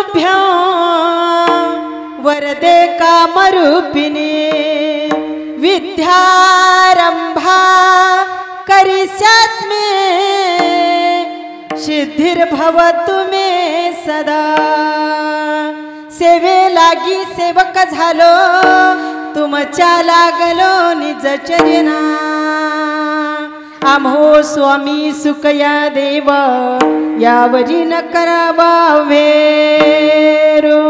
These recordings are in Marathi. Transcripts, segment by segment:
तुभ्यं वरदे कामरूपिणी विद्यारंभा करिष्यास्मि सिद्धिर्भवतु मे सदा। सेवे लागी सेवक झालो तुमच्या लागलो निज चरणा। आम्हो स्वामी सुखया देव यावरी न करावा वेरो।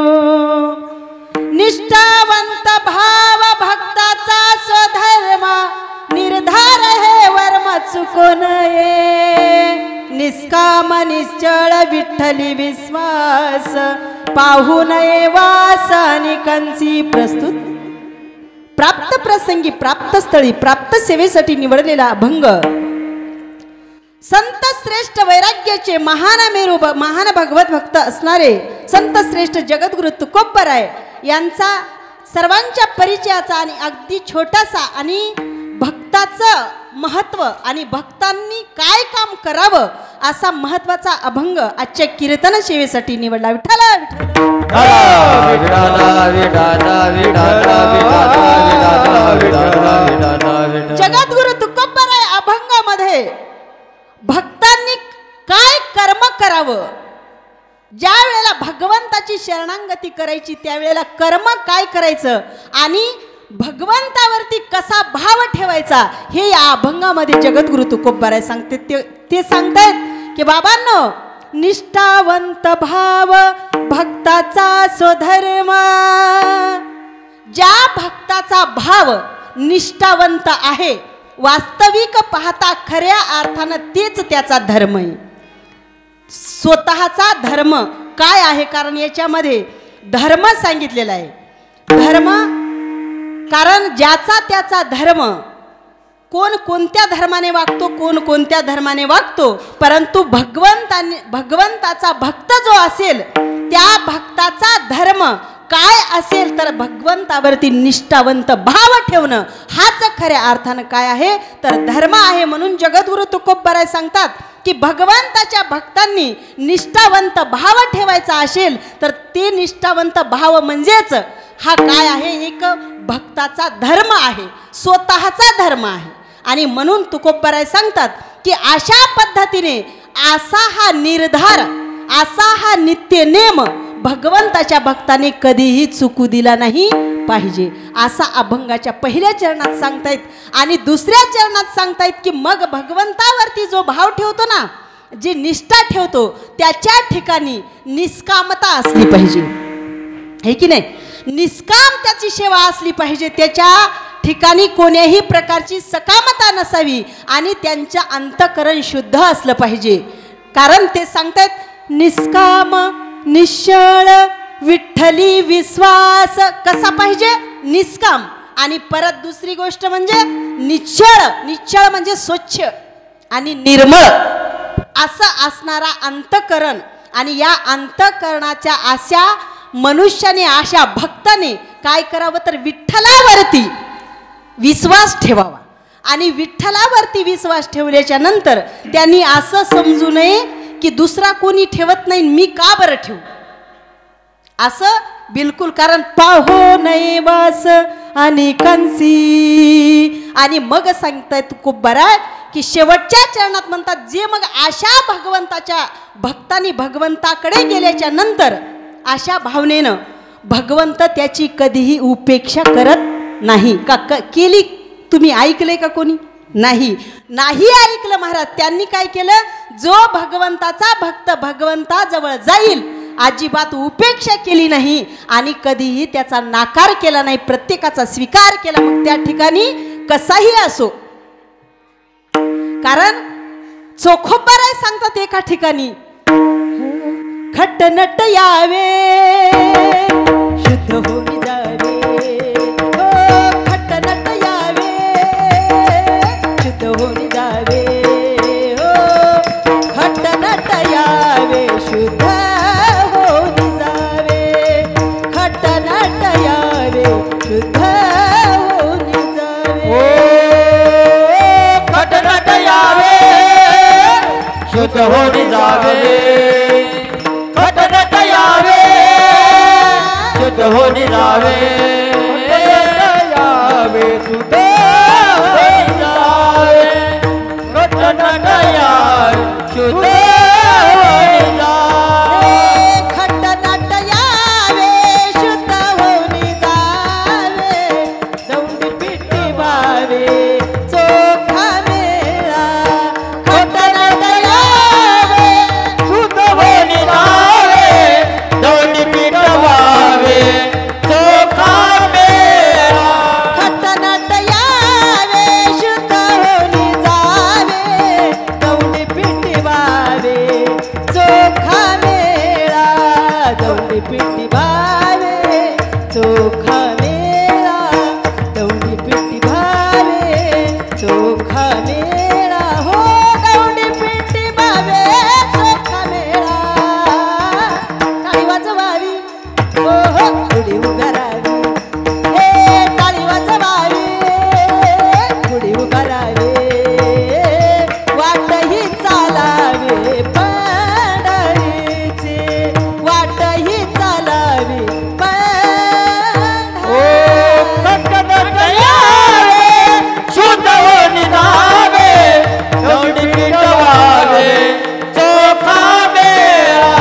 निष्ठावंत भाव भक्ताचा स्वधर्म निर्धार हे वर्म चुको नये। निष्काम निश्चळ विठ्ठली विश्वास पाहू नये वासनिकांची प्रस्तुत। प्राप्त प्रसंगी प्राप्त स्थळी प्राप्त सेवेसाठी निवडलेला अभंग संत श्रेष्ठ वैराग्याचे महान भगवत भक्त असणारे संत श्रेष्ठ जगद्गुरु तुकोबराय यांचा सर्वांच्या परिचयाचा आणि अगदी छोटासा आणि भक्ताचं महत्व आणि भक्तांनी काय काम करावं असा महत्वाचा अभंग आजच्या कीर्तन सेवेसाठी निवडला। विठ्ठला जगद्गुरु तुकोबराय अभंगामध्ये भक्तांनी काय कर्म करावं, ज्या वेळेला भगवंताची शरणागती करायची त्यावेळेला कर्म काय करायचं आणि भगवंतावरती कसा भाव ठेवायचा हे या अभंगामध्ये जगद्गुरु तुकोबराय सांगते। ते सांगतायत की बाबांनो, निष्ठावंत भाव भक्ताचा स्वधर्म। ज्या भक्ताचा भाव निष्ठावंत आहे, वास्तविक पाहता खऱ्या अर्थानं तेच त्याचा धर्म आहे। स्वतःचा धर्म काय आहे, कारण याच्यामध्ये धर्म सांगितलेला आहे। धर्म कारण ज्याचा त्याचा धर्म, कोण कोणत्या धर्माने वागतो, कोण कोणत्या धर्माने वागतो, परंतु भगवंताचा भक्त जो असेल त्या भक्ताचा धर्म काय असेल तर भगवंतावरती निष्ठावंत भाव ठेवणं हाच खऱ्या अर्थानं काय आहे तर धर्म आहे। म्हणून जगद्गुरु तुकोबराय सांगतात की भगवंताच्या भक्तांनी निष्ठावंत भाव ठेवायचा असेल तर ते निष्ठावंत भाव म्हणजेच हा काय आहे, एक भक्ताचा धर्म आहे, स्वतःचा धर्म आहे। आणि म्हणून तुकोबराय सांगतात की अशा पद्धतीने असा हा निर्धार, असा हा नित्य नेम भगवंताच्या भक्ताने कधीही चुकू दिला नाही पाहिजे असा अभंगाच्या पहिल्या चरणात सांगतायत। आणि दुसऱ्या चरणात सांगतायत की मग भगवंतावरती जो भाव ठेवतो ना, जी निष्ठा ठेवतो त्याच्या ठिकाणी निष्कामता असली पाहिजे, हे की नाही? निष्काम त्याची सेवा असली पाहिजे, त्याच्या ठिकाणी कोणत्याही प्रकारची सकामता नसावी आणि त्यांचं अंतःकरण शुद्ध असलं पाहिजे। कारण ते सांगतात निष्काम निश्चळ विठ्ठली विश्वास कसा पाहिजे, निष्काम। आणि परत दुसरी गोष्ट म्हणजे निश्चळ, निश्चळ म्हणजे स्वच्छ आणि निर्मळ असं असणारा अंतःकरण। आणि या अंतःकरणाच्या अशा मनुष्याने, अशा भक्ताने काय करावं तर विठ्ठलावरती विश्वास ठेवावा। आणि विठ्ठलावरती विश्वास ठेवल्याच्या नंतर त्यांनी असं समजू नये की दुसरा कोणी ठेवत नाही, मी का बरं ठेवू, असं बिलकुल। कारण पाहो नये वास अनेकांसी। आणि मग सांगताय तुकोबराय की शेवटच्या चरणात म्हणतात जे मग अशा भगवंताच्या भक्तांनी भगवंताकडे गेल्याच्या नंतर अशा भावनेनं भगवंत त्याची कधीही उपेक्षा करत नाही। का केली तुम्ही ऐकले का कोणी? नाही, नाही ऐकलं महाराज। त्यांनी काय केलं, जो भगवंताचा भक्त भगवंताजवळ जाईल अजिबात उपेक्षा केली नाही आणि कधीही त्याचा नाकार केला नाही, प्रत्येकाचा स्वीकार केला, मग त्या ठिकाणी कसाही असो। कारण चोखोबराय सांगतात एका ठिकाणी खटनट यावे शुद्ध होऊन जावे, हो खटनट यावे शुद्ध होऊन जावे, हो खटनट यावे शुद्ध होऊन जावे, खटनट यावे शुद्ध होऊन जावे, हो खटनट यावे शुद्ध होऊन जावे, खटनट यावे शुद्ध होऊन जावे यावे शुद्ध होऊन जावे खट नट यावे शुद्ध होऊन जावे खट नट यावे शुद्ध होऊन जावे दौंडी पिटी भावे चोखा मेळा खट नट यावे शुद्ध होऊन जावे दौंडी पीठ व्हावे चोखा मेळा खट नट यावे शुद्ध होऊन जावे दौंडी पिटी भावे चोखा मेळा दौंडी पिटी भावे चोखा मेळा दौंडी पिटी भावे चोखा मेळा हो दौंडी पिटी भावे चोखा मेळा टाळी वाजवावी हो हो गुढी उगारावी हे टाळी वाजवावी गुढी उगारावी वाटही चालावे पंढरीचे वाटही चालावे ओ खट नट यावे शुद्ध होऊन जावे दौंडी पीठ व्हावे चोखा मेळा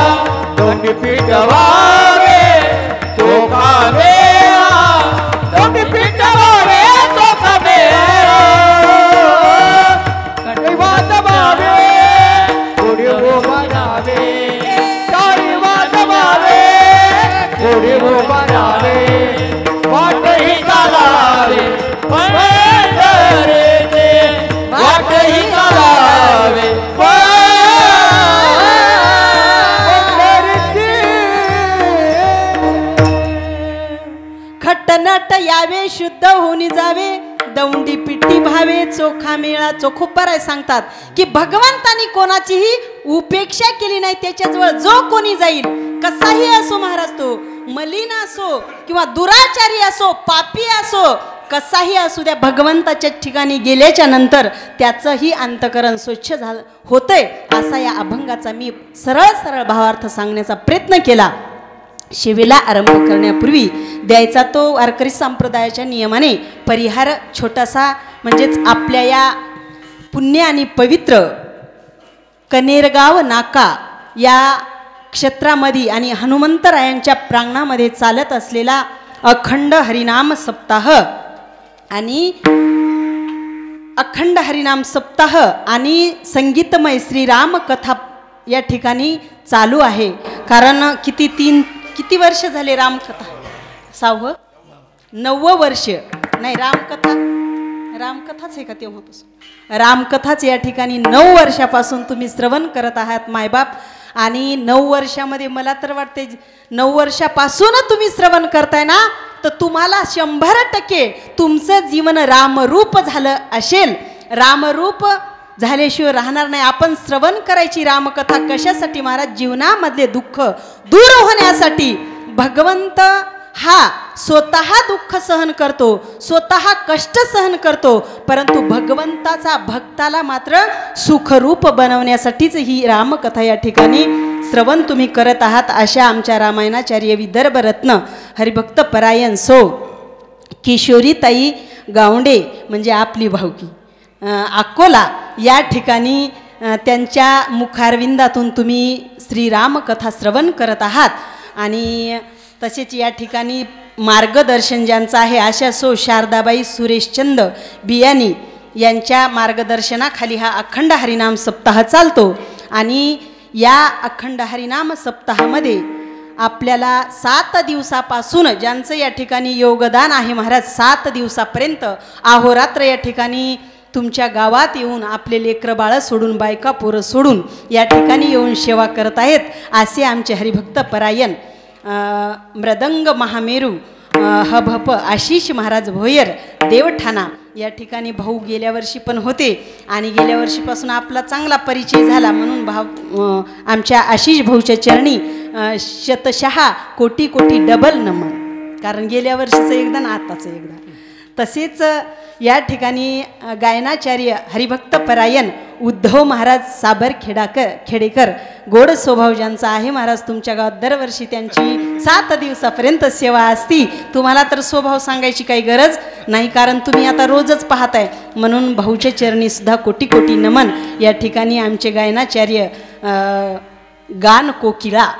दौंडी पीठ व्हावे चोखा मेळा दौंडी पीठ व्हावे चोखा मेळा कटी वाजवावे गुढी उभारावे टाळी वाजवावे गुढी उभारावे वाटही चालावे पंढरीचे वाटही चालावे खट्ट नट यावे शुद्ध होऊन जावे दौंडी पिट्टी भावे चोखा मेळा चोखोपराय सांगतात की भगवंतानी कोणाचीही उपेक्षा केली नाही. त्याच्याजवळ जो कोणी जाईल कसाही असो महाराज तो मलिन असो किंवा दुराचारी असो पापी असो कसाही असू द्या भगवंताच्या ठिकाणी गेल्याच्या नंतर त्याचंही अंतकरण स्वच्छ झालं होतंय असा या अभंगाचा मी सरळ सरळ भावार्थ सांगण्याचा प्रयत्न केला. शिवेला आरंभ करण्यापूर्वी द्यायचा तो वारकरी संप्रदायाच्या नियमाने परिहार छोटासा म्हणजेच आपल्या या पुण्य आणि पवित्र कनेरगाव नाका या क्षेत्रामध्ये आणि हनुमंतरायांच्या प्रांगणामध्ये चालत असलेला अखंड हरिनाम सप्ताह आणि अखंड हरिनाम सप्ताह आणि संगीतमय श्रीराम कथा या ठिकाणी चालू आहे. कारण किती वर्ष झाले रामकथा 6वं 9वं वर्ष नाही रामकथाच आहे का तेव्हापासून रामकथाच या ठिकाणी 9 वर्षापासून तुम्ही श्रवण करत आहात मायबाप. आणि 9 वर्षामध्ये मला तर वाटते 9 वर्षापासून तुम्ही श्रवण करताय ना तर तुम्हाला 100% तुमचं जीवन रामरूप झालं असेल. रामरूप झाल्याशिवाय राहणार नाही. आपण श्रवण करायची रामकथा कशासाठी महाराज जीवनामधले दुःख दूर होण्यासाठी. भगवंत हा स्वतः दुःख सहन करतो स्वतः कष्ट सहन करतो परंतु भगवंताचा भक्ताला मात्र सुखरूप बनवण्यासाठीच ही रामकथा या ठिकाणी श्रवण तुम्ही करत आहात. अशा आमच्या रामायणाचार्य विदर्भ रत्न हरिभक्त परायण सो किशोरीताई गावंडे म्हणजे आपली भाऊकी अकोला या ठिकाणी त्यांच्या मुखारविंदातून तुम्ही श्रीराम कथा श्रवण करत आहात. आणि तसेच या ठिकाणी मार्गदर्शन ज्यांचं आहे अशा सो शारदाबाई सुरेशचंद बियानी यांच्या मार्गदर्शनाखाली हा अखंड हरिनाम सप्ताह चालतो. आणि या अखंड हरिनाम सप्ताहामध्ये आपल्याला 7 दिवसापासून ज्यांचं या ठिकाणी योगदान आहे महाराज 7 दिवसापर्यंत अहोरात्र या ठिकाणी तुमच्या गावात येऊन आपले लेकरं बाळं सोडून बायका पोरं सोडून या ठिकाणी येऊन सेवा करत आहेत. असे आमचे हरिभक्त परायण मृदंग महामेरू हभप आशिष महाराज भोयर देवठाणा या ठिकाणी भाऊ गेल्या वर्षी पण होते आणि गेल्या वर्षीपासून आपला चांगला परिचय झाला म्हणून भाव आमच्या आशिष भाऊच्या चरणी शतशः कोटी कोटी डबल नमन. कारण गेल्या वर्षीचं एकदा ना आताचं एकदा तसेच या ठिकाणी गायनाचार्य हरिभक्त परायण उद्धव महाराज साबर खेडेकर गोड स्वभाव ज्यांचा आहे महाराज, तुमच्या गावात दरवर्षी त्यांची 7 दिवसापर्यंत सेवा असती. तुम्हाला तर स्वभाव सांगायची काही गरज नाही, कारण तुम्ही आता रोजच पाहताय. म्हणून भाऊच्या चरणी सुद्धा कोटी कोटी नमन. या ठिकाणी आमचे गायनाचार्य गान कोकिळा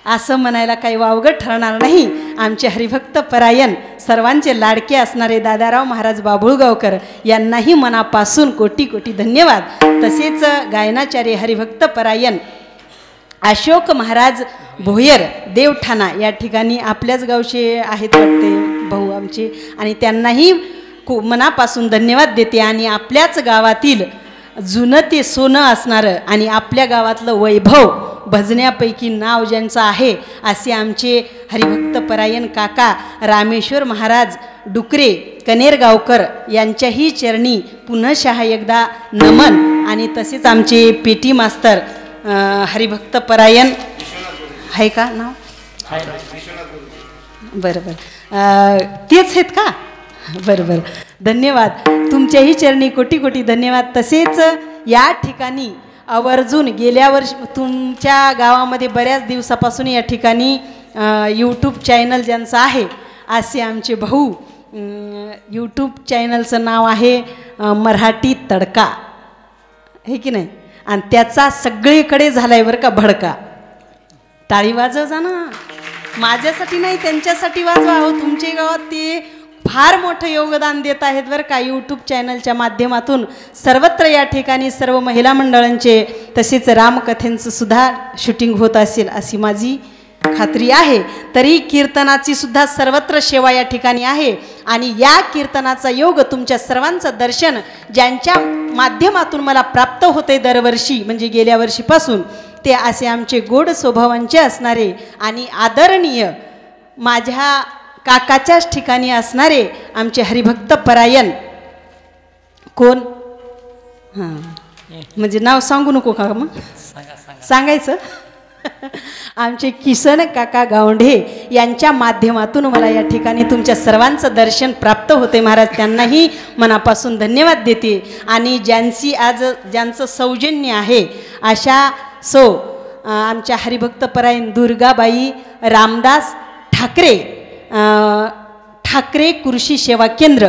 असं म्हणायला काही वावगं ठरणार नाही. आमचे हरिभक्त परायण सर्वांचे लाडके असणारे दादाराव महाराज बाभुळगावकर यांनाही मनापासून कोटी कोटी धन्यवाद. तसेच गायनाचार्य हरिभक्त परायण अशोक महाराज भोयर देवठाणा या ठिकाणी आपल्याच गावचे आहेत वाटते भाऊ आमचे, आणि त्यांनाही मनापासून धन्यवाद देते. आणि आपल्याच गावातील जुनं ते सोनं असणारं आणि आपल्या गावातलं वैभव भजण्यापैकी नाव ज्यांचं आहे असे आमचे हरिभक्त परायण काका रामेश्वर महाराज डुकरे कनेरगावकर यांच्याही चरणी पुनःशः एकदा नमन. आणि तसेच आमचे पेटी मास्तर हरिभक्त परायण आहे का नाव? बरं तेच आहेत का? बरं धन्यवाद. तुमच्याही चरणी कोटी कोटी धन्यवाद. तसेच या ठिकाणी आवर्जून गेल्या वर्षी तुमच्या गावामध्ये बऱ्याच दिवसापासून या ठिकाणी यूट्यूब चॅनल ज्यांचं आहे असे आमचे भाऊ, यूट्यूब चॅनलचं नाव आहे मराठी तडका, हे की नाही, आणि त्याचा सगळीकडे झाला आहे बरं का भडका. टाळी वाजव जा ना, माझ्यासाठी नाही त्यांच्यासाठी वाजवा. हो तुमच्या गावात ते फार मोठं योगदान देत आहेत बरं का यूट्यूब चॅनलच्या माध्यमातून. सर्वत्र या ठिकाणी सर्व महिला मंडळांचे तसेच रामकथेंचं सुद्धा शूटिंग होत असेल अशी माझी खात्री आहे. तरी कीर्तनाची सुद्धा सर्वत्र सेवा या ठिकाणी आहे. आणि या कीर्तनाचा योग तुमच्या सर्वांचं दर्शन ज्यांच्या माध्यमातून मला प्राप्त होते दरवर्षी, म्हणजे गेल्या वर्षीपासून, ते असे आमचे गोड स्वभावांचे असणारे आणि आदरणीय माझ्या काकाच्याच ठिकाणी असणारे आमचे हरिभक्त परायण कोण, हां म्हणजे नाव सांगू नको का मग सांगायचं, आमचे किसन काका गावंढे यांच्या माध्यमातून मला या ठिकाणी तुमच्या सर्वांचं दर्शन प्राप्त होते महाराज. त्यांनाही मनापासून धन्यवाद देते. आणि ज्यांचं सौजन्य आहे अशा आमच्या हरिभक्त परायण दुर्गाबाई रामदास ठाकरे कृषी सेवा केंद्र.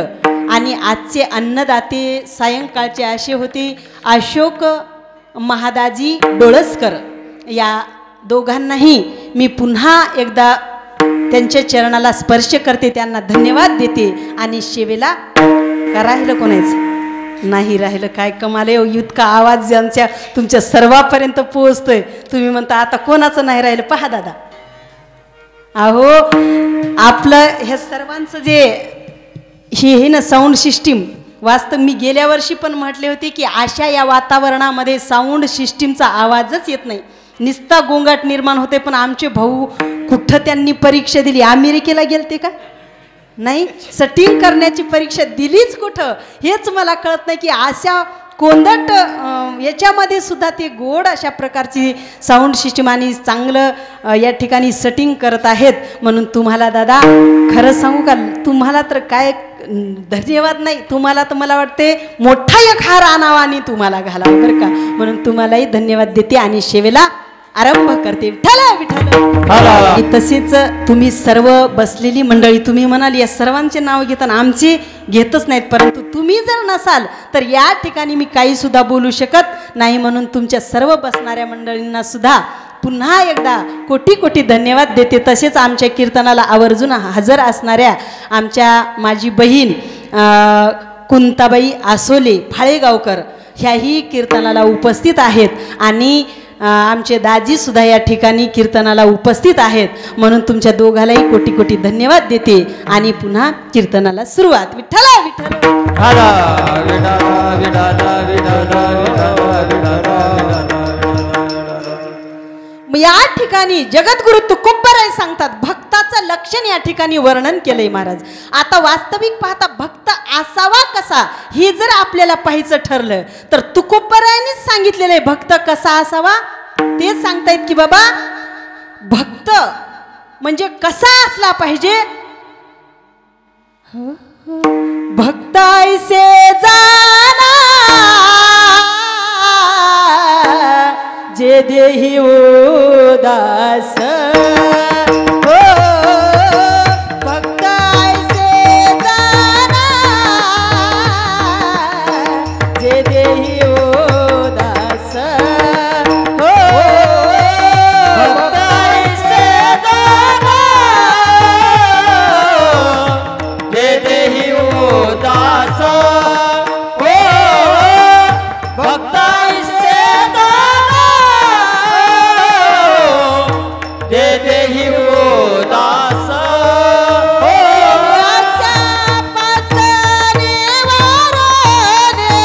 आणि आजचे अन्नदाते सायंकाळचे असे होते अशोक महादाजी डोळसकर. या दोघांनाही मी पुन्हा एकदा त्यांच्या चरणाला स्पर्श करते, त्यांना धन्यवाद देते. आणि शेवेला का राहिलं कोणाचं नाही राहिलं, काय कमाल आहे. इतका आवाज ज्यांच्या तुमच्या सर्वांपर्यंत पोहोचतोय, तुम्ही म्हणता आता कोणाचं नाही राहिलं. पहा दादा, अहो आपलं हे सर्वांचं जे हे ना साऊंड सिस्टीम, वास्तव मी गेल्या वर्षी पण म्हटले होते की अशा या वातावरणामध्ये साऊंड सिस्टीमचा आवाजच येत नाही, निस्ता गोंगाट निर्माण होते. पण आमचे भाऊ कुठं त्यांनी परीक्षा दिली, अमेरिकेला गेलते का नाही, सेटिंग करण्याची परीक्षा दिलीच कुठं हेच मला कळत नाही. की अशा कोंदट याच्यामध्ये सुद्धा ते गोड अशा प्रकारची साऊंड सिस्टीम आणि चांगलं या ठिकाणी सेटिंग करत आहेत. म्हणून तुम्हाला दादा खरं सांगू का, तुम्हाला तर काय धन्यवाद नाही, तुम्हाला तर मला वाटते मोठा एक हार आणावा आणि तुम्हाला घालावं बरं का. म्हणून तुम्हालाही धन्यवाद देते आणि सेवेला आरंभ करते. विठ्ठल विठ्ठल. तसेच तुम्ही सर्व बसलेली मंडळी, तुम्ही म्हणाल या सर्वांचे नाव घेताना आमचे घेतच नाहीत, परंतु तुम्ही जर नसाल तर या ठिकाणी मी काही सुद्धा बोलू शकत नाही. म्हणून तुमच्या सर्व बसणाऱ्या मंडळींना सुद्धा पुन्हा एकदा कोटी कोटी धन्यवाद देते. तसेच आमच्या कीर्तनाला आवर्जून हजर असणाऱ्या आमच्या माझी बहीण कुंताबाई आसोले फाळेगावकर ह्याही कीर्तनाला उपस्थित आहेत. आणि आमचे दाजी सुद्धा या ठिकाणी कीर्तनाला उपस्थित आहेत. म्हणून तुमच्या दोघालाही कोटी कोटी धन्यवाद देते आणि पुन्हा कीर्तनाला सुरुवात. विठ्ठल विठ्ठल. या ठिकाणी जगद्गुरु तुकोबराय सांगतात भक्ताचं लक्षण या ठिकाणी वर्णन केलंय महाराज. आता वास्तविक पाहता भक्त असावा कसा हे जर आपल्याला पाहायचं ठरलं तर तुकोबरायांनीच सांगितलेलं आहे भक्त कसा असावा. तेच सांगतायत की बाबा भक्त म्हणजे कसा असला पाहिजे. भक्तायसे जाना जे देही उदास हो भक्तायसे जाना जे देही उदास हो भक्तायसे जाना जे देही उदास हो भक्तायसे जाना जे देही उदास हो आशा पासने वरने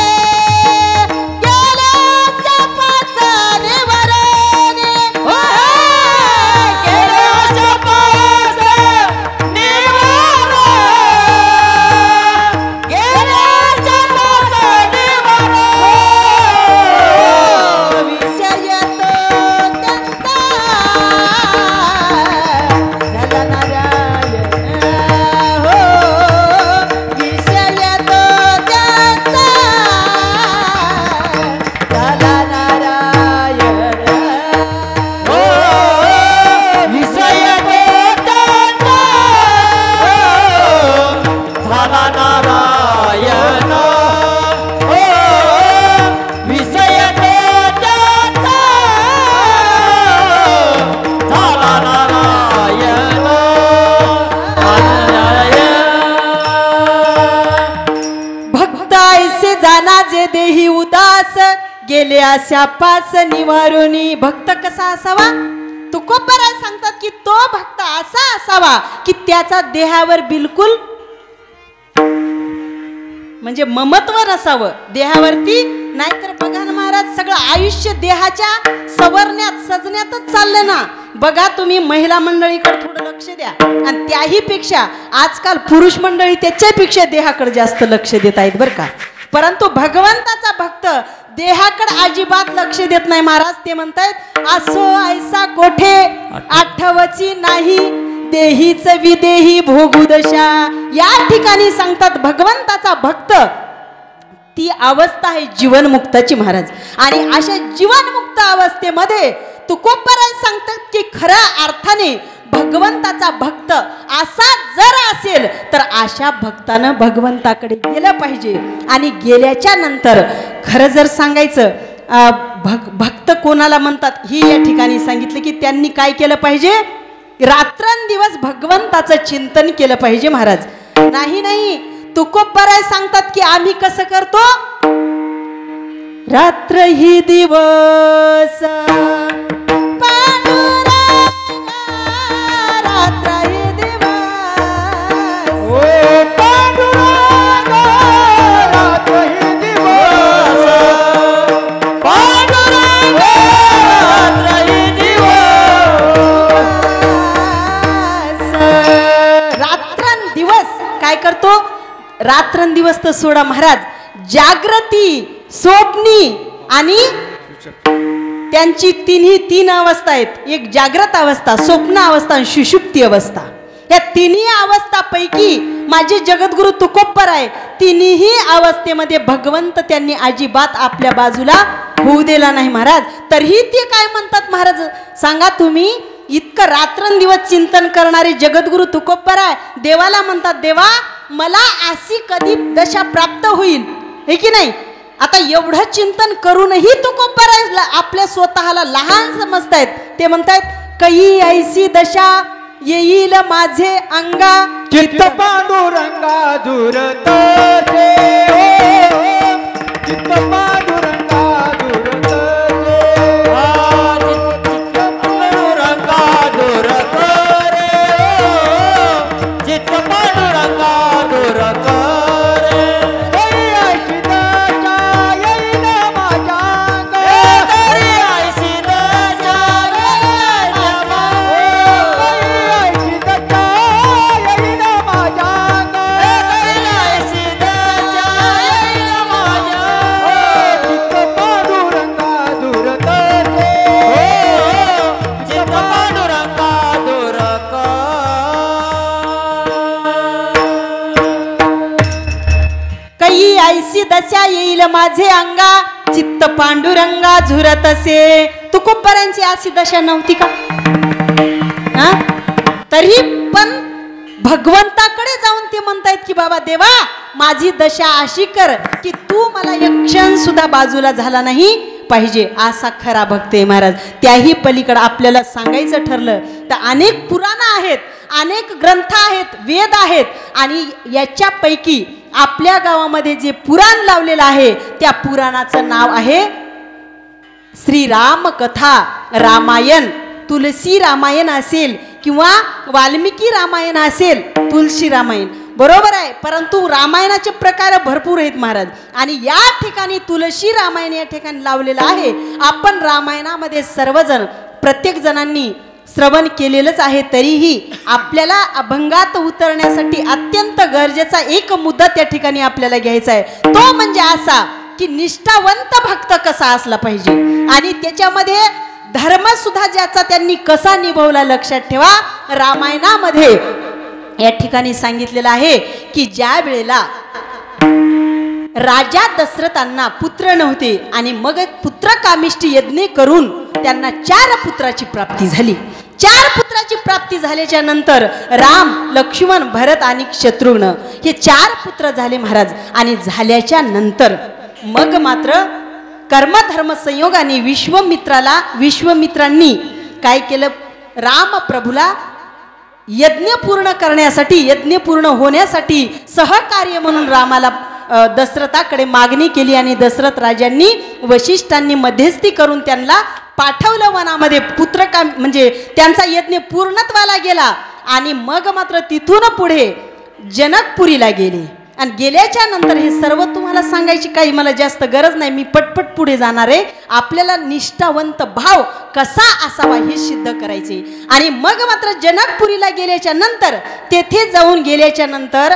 गेल्याच्या पासने वरने हो गेल्याच्या पासने निवारा गेल्याच्या पासने निवारा विषय तो त्यांचा झाला नारायण हो विषय तो त्यांचा झाला नारायण हो विषय देताना झाला नारायण हो विषय देताना झाला नारायण भक्तायसे जाना जे देही उदास गेले अशा पास निवारुनी भक्त कसा असावा तुकोबराय सांगतात की तो भक्त असा असावा की त्याचा देहावर बिलकुल म्हणजे ममत्व नसावं देहावरती नाहीतर बघा ना महाराज सगळं आयुष्य देहाच्या सवरण्यात सजण्यातच चाललं ना बघा तुम्ही महिला मंडळीकडे थोडं लक्ष द्या आणि त्याही पेक्षा आजकाल पुरुष मंडळी त्याच्यापेक्षा देहाकडे जास्त लक्ष देत आहेत बरं का परंतु भगवंताचा भक्त देहाकडे अजिबात लक्ष देत नाही महाराज ते म्हणतायत असो ऐसा कोठे आठवची नाही देहीच विदेही भोगुदशा या ठिकाणी सांगतात भगवंताचा भक्त ती अवस्था आहे जीवनमुक्ताची महाराज आणि अशा जीवनमुक्त अवस्थेमध्ये तुकोबराय सांगतात की खऱ्या अर्थाने भगवंताचा भक्त असा जर असेल तर अशा भक्तानं भगवंताकडे गेलं पाहिजे आणि गेल्याच्या नंतर खरं जर सांगायचं भक्त कोणाला म्हणतात ही या ठिकाणी सांगितलं की त्यांनी काय केलं पाहिजे रात्रंदिवस भगवंताचं चिंतन केलं पाहिजे महाराज नाही तुकोबराय सांगतात की आम्ही कसं करतो रात्र ही दिवस पांडुरंगा रात्र ही दिवस ओ पांडुरंगा रात्र ही दिवस पांडुरंगा रात्र ही दिवस रात्रंदिवस काय करतो रात्रंदिवस तर सोडा महाराज जागृती स्वप्नी आणि त्यांची तीन अवस्था आहेत एक जागृत अवस्था स्वप्न अवस्था आणि सुषुप्ती अवस्था या तिन्ही अवस्थापैकी माझे जगद्गुरु तुकोबराय तिन्ही अवस्थेमध्ये भगवंत त्यांनी अजिबात आपल्या बाजूला होऊ दिला नाही महाराज तरीही ते काय म्हणतात महाराज सांगा तुम्ही इतकं रात्रंदिवस चिंतन करणारे जगद्गुरु तुकोबराय देवाला म्हणतात देवा मला अशी कधी दशा प्राप्त होईल हे की नाही आता एवढं चिंतन करूनही तुकोबराय आपल्या स्वतःला लहान समजतायत ते म्हणतायत कई ऐसी दशा येईल माझे अंगा चित्त पांडुरंगा दुरत चित्त पांडुरंगा दुरत चित्त पांडुरंगा दुरत चित्त पांडुरंगा दुरत ऐसी दशा येईल माझे अंगा, चित्त पांडुरंगा झुरत असे. तुकोबरांची अशी दशा नव्हती का? तरी पण भगवंताकडे जाऊन ते म्हणतायत की बाबा देवा, माझी दशा अशी कर की तू मला एक क्षण सुद्धा बाजूला झाला नाही पाहिजे. असा खरा भक्त आहे महाराज. त्याही पलीकडे आपल्याला सांगायचं ठरलं तर अनेक पुराण आहेत, अनेक ग्रंथ आहेत, वेद आहेत, आणि याच्यापैकी आपल्या गावामध्ये जे पुराण लावलेलं आहे त्या पुराणाचं नाव आहे श्रीराम कथा रामायण. तुलसी रामायण असेल किंवा वाल्मिकी रामायण असेल, तुलसी रामायण बरोबर आहे, परंतु रामायणाचे प्रकार भरपूर आहेत महाराज. आणि या ठिकाणी तुलसी रामायण या ठिकाणी लावलेलं आहे. आपण रामायणामध्ये सर्वजण प्रत्येक जणांनी श्रवण केलेलंच आहे, तरीही आपल्याला अभंगात उतरण्यासाठी अत्यंत गरजेचा एक मुद्दा त्या ठिकाणी आपल्याला घ्यायचा आहे. तो म्हणजे असा की निष्ठावंत भक्त कसा असला पाहिजे, आणि त्याच्यामध्ये धर्म सुद्धा ज्याचा त्यांनी कसा निभवला. लक्षात ठेवा, रामायणामध्ये या ठिकाणी सांगितलेलं आहे की ज्या वेळेला राजा दशरथांना पुत्र नव्हते आणि मग पुत्र कामिष्ठी यज्ञ करून त्यांना 4 पुत्राची प्राप्ती झाली. 4 पुत्राची प्राप्ती झाल्याच्या नंतर राम, लक्ष्मण, भरत आणि शत्रुघ्न हे 4 पुत्र झाले महाराज. आणि झाल्याच्या नंतर मग मात्र कर्मधर्म संयोगाने विश्वमित्रांनी काय केलं, राम प्रभूला यज्ञ पूर्ण करण्यासाठी, यज्ञ पूर्ण होण्यासाठी सहकार्य म्हणून रामाला दशरथाकडे मागणी केली. आणि दशरथ राजांनी वशिष्ठांनी मध्यस्थी करून त्यांना पाठवलं वनामध्ये. म्हणजे त्यांचा यज्ञ पूर्णत्वाला गेला. आणि मग मात्र तिथून पुढे जनकपुरीला गेले. आणि गेल्याच्या नंतर हे सर्व तुम्हाला सांगायची काही मला जास्त गरज नाही, मी पटपट पुढे जाणार आहे. आपल्याला निष्ठावंत भाव कसा असावा हे सिद्ध करायचे. आणि मग मात्र जनकपुरीला गेल्याच्या नंतर, तेथे जाऊन गेल्याच्या नंतर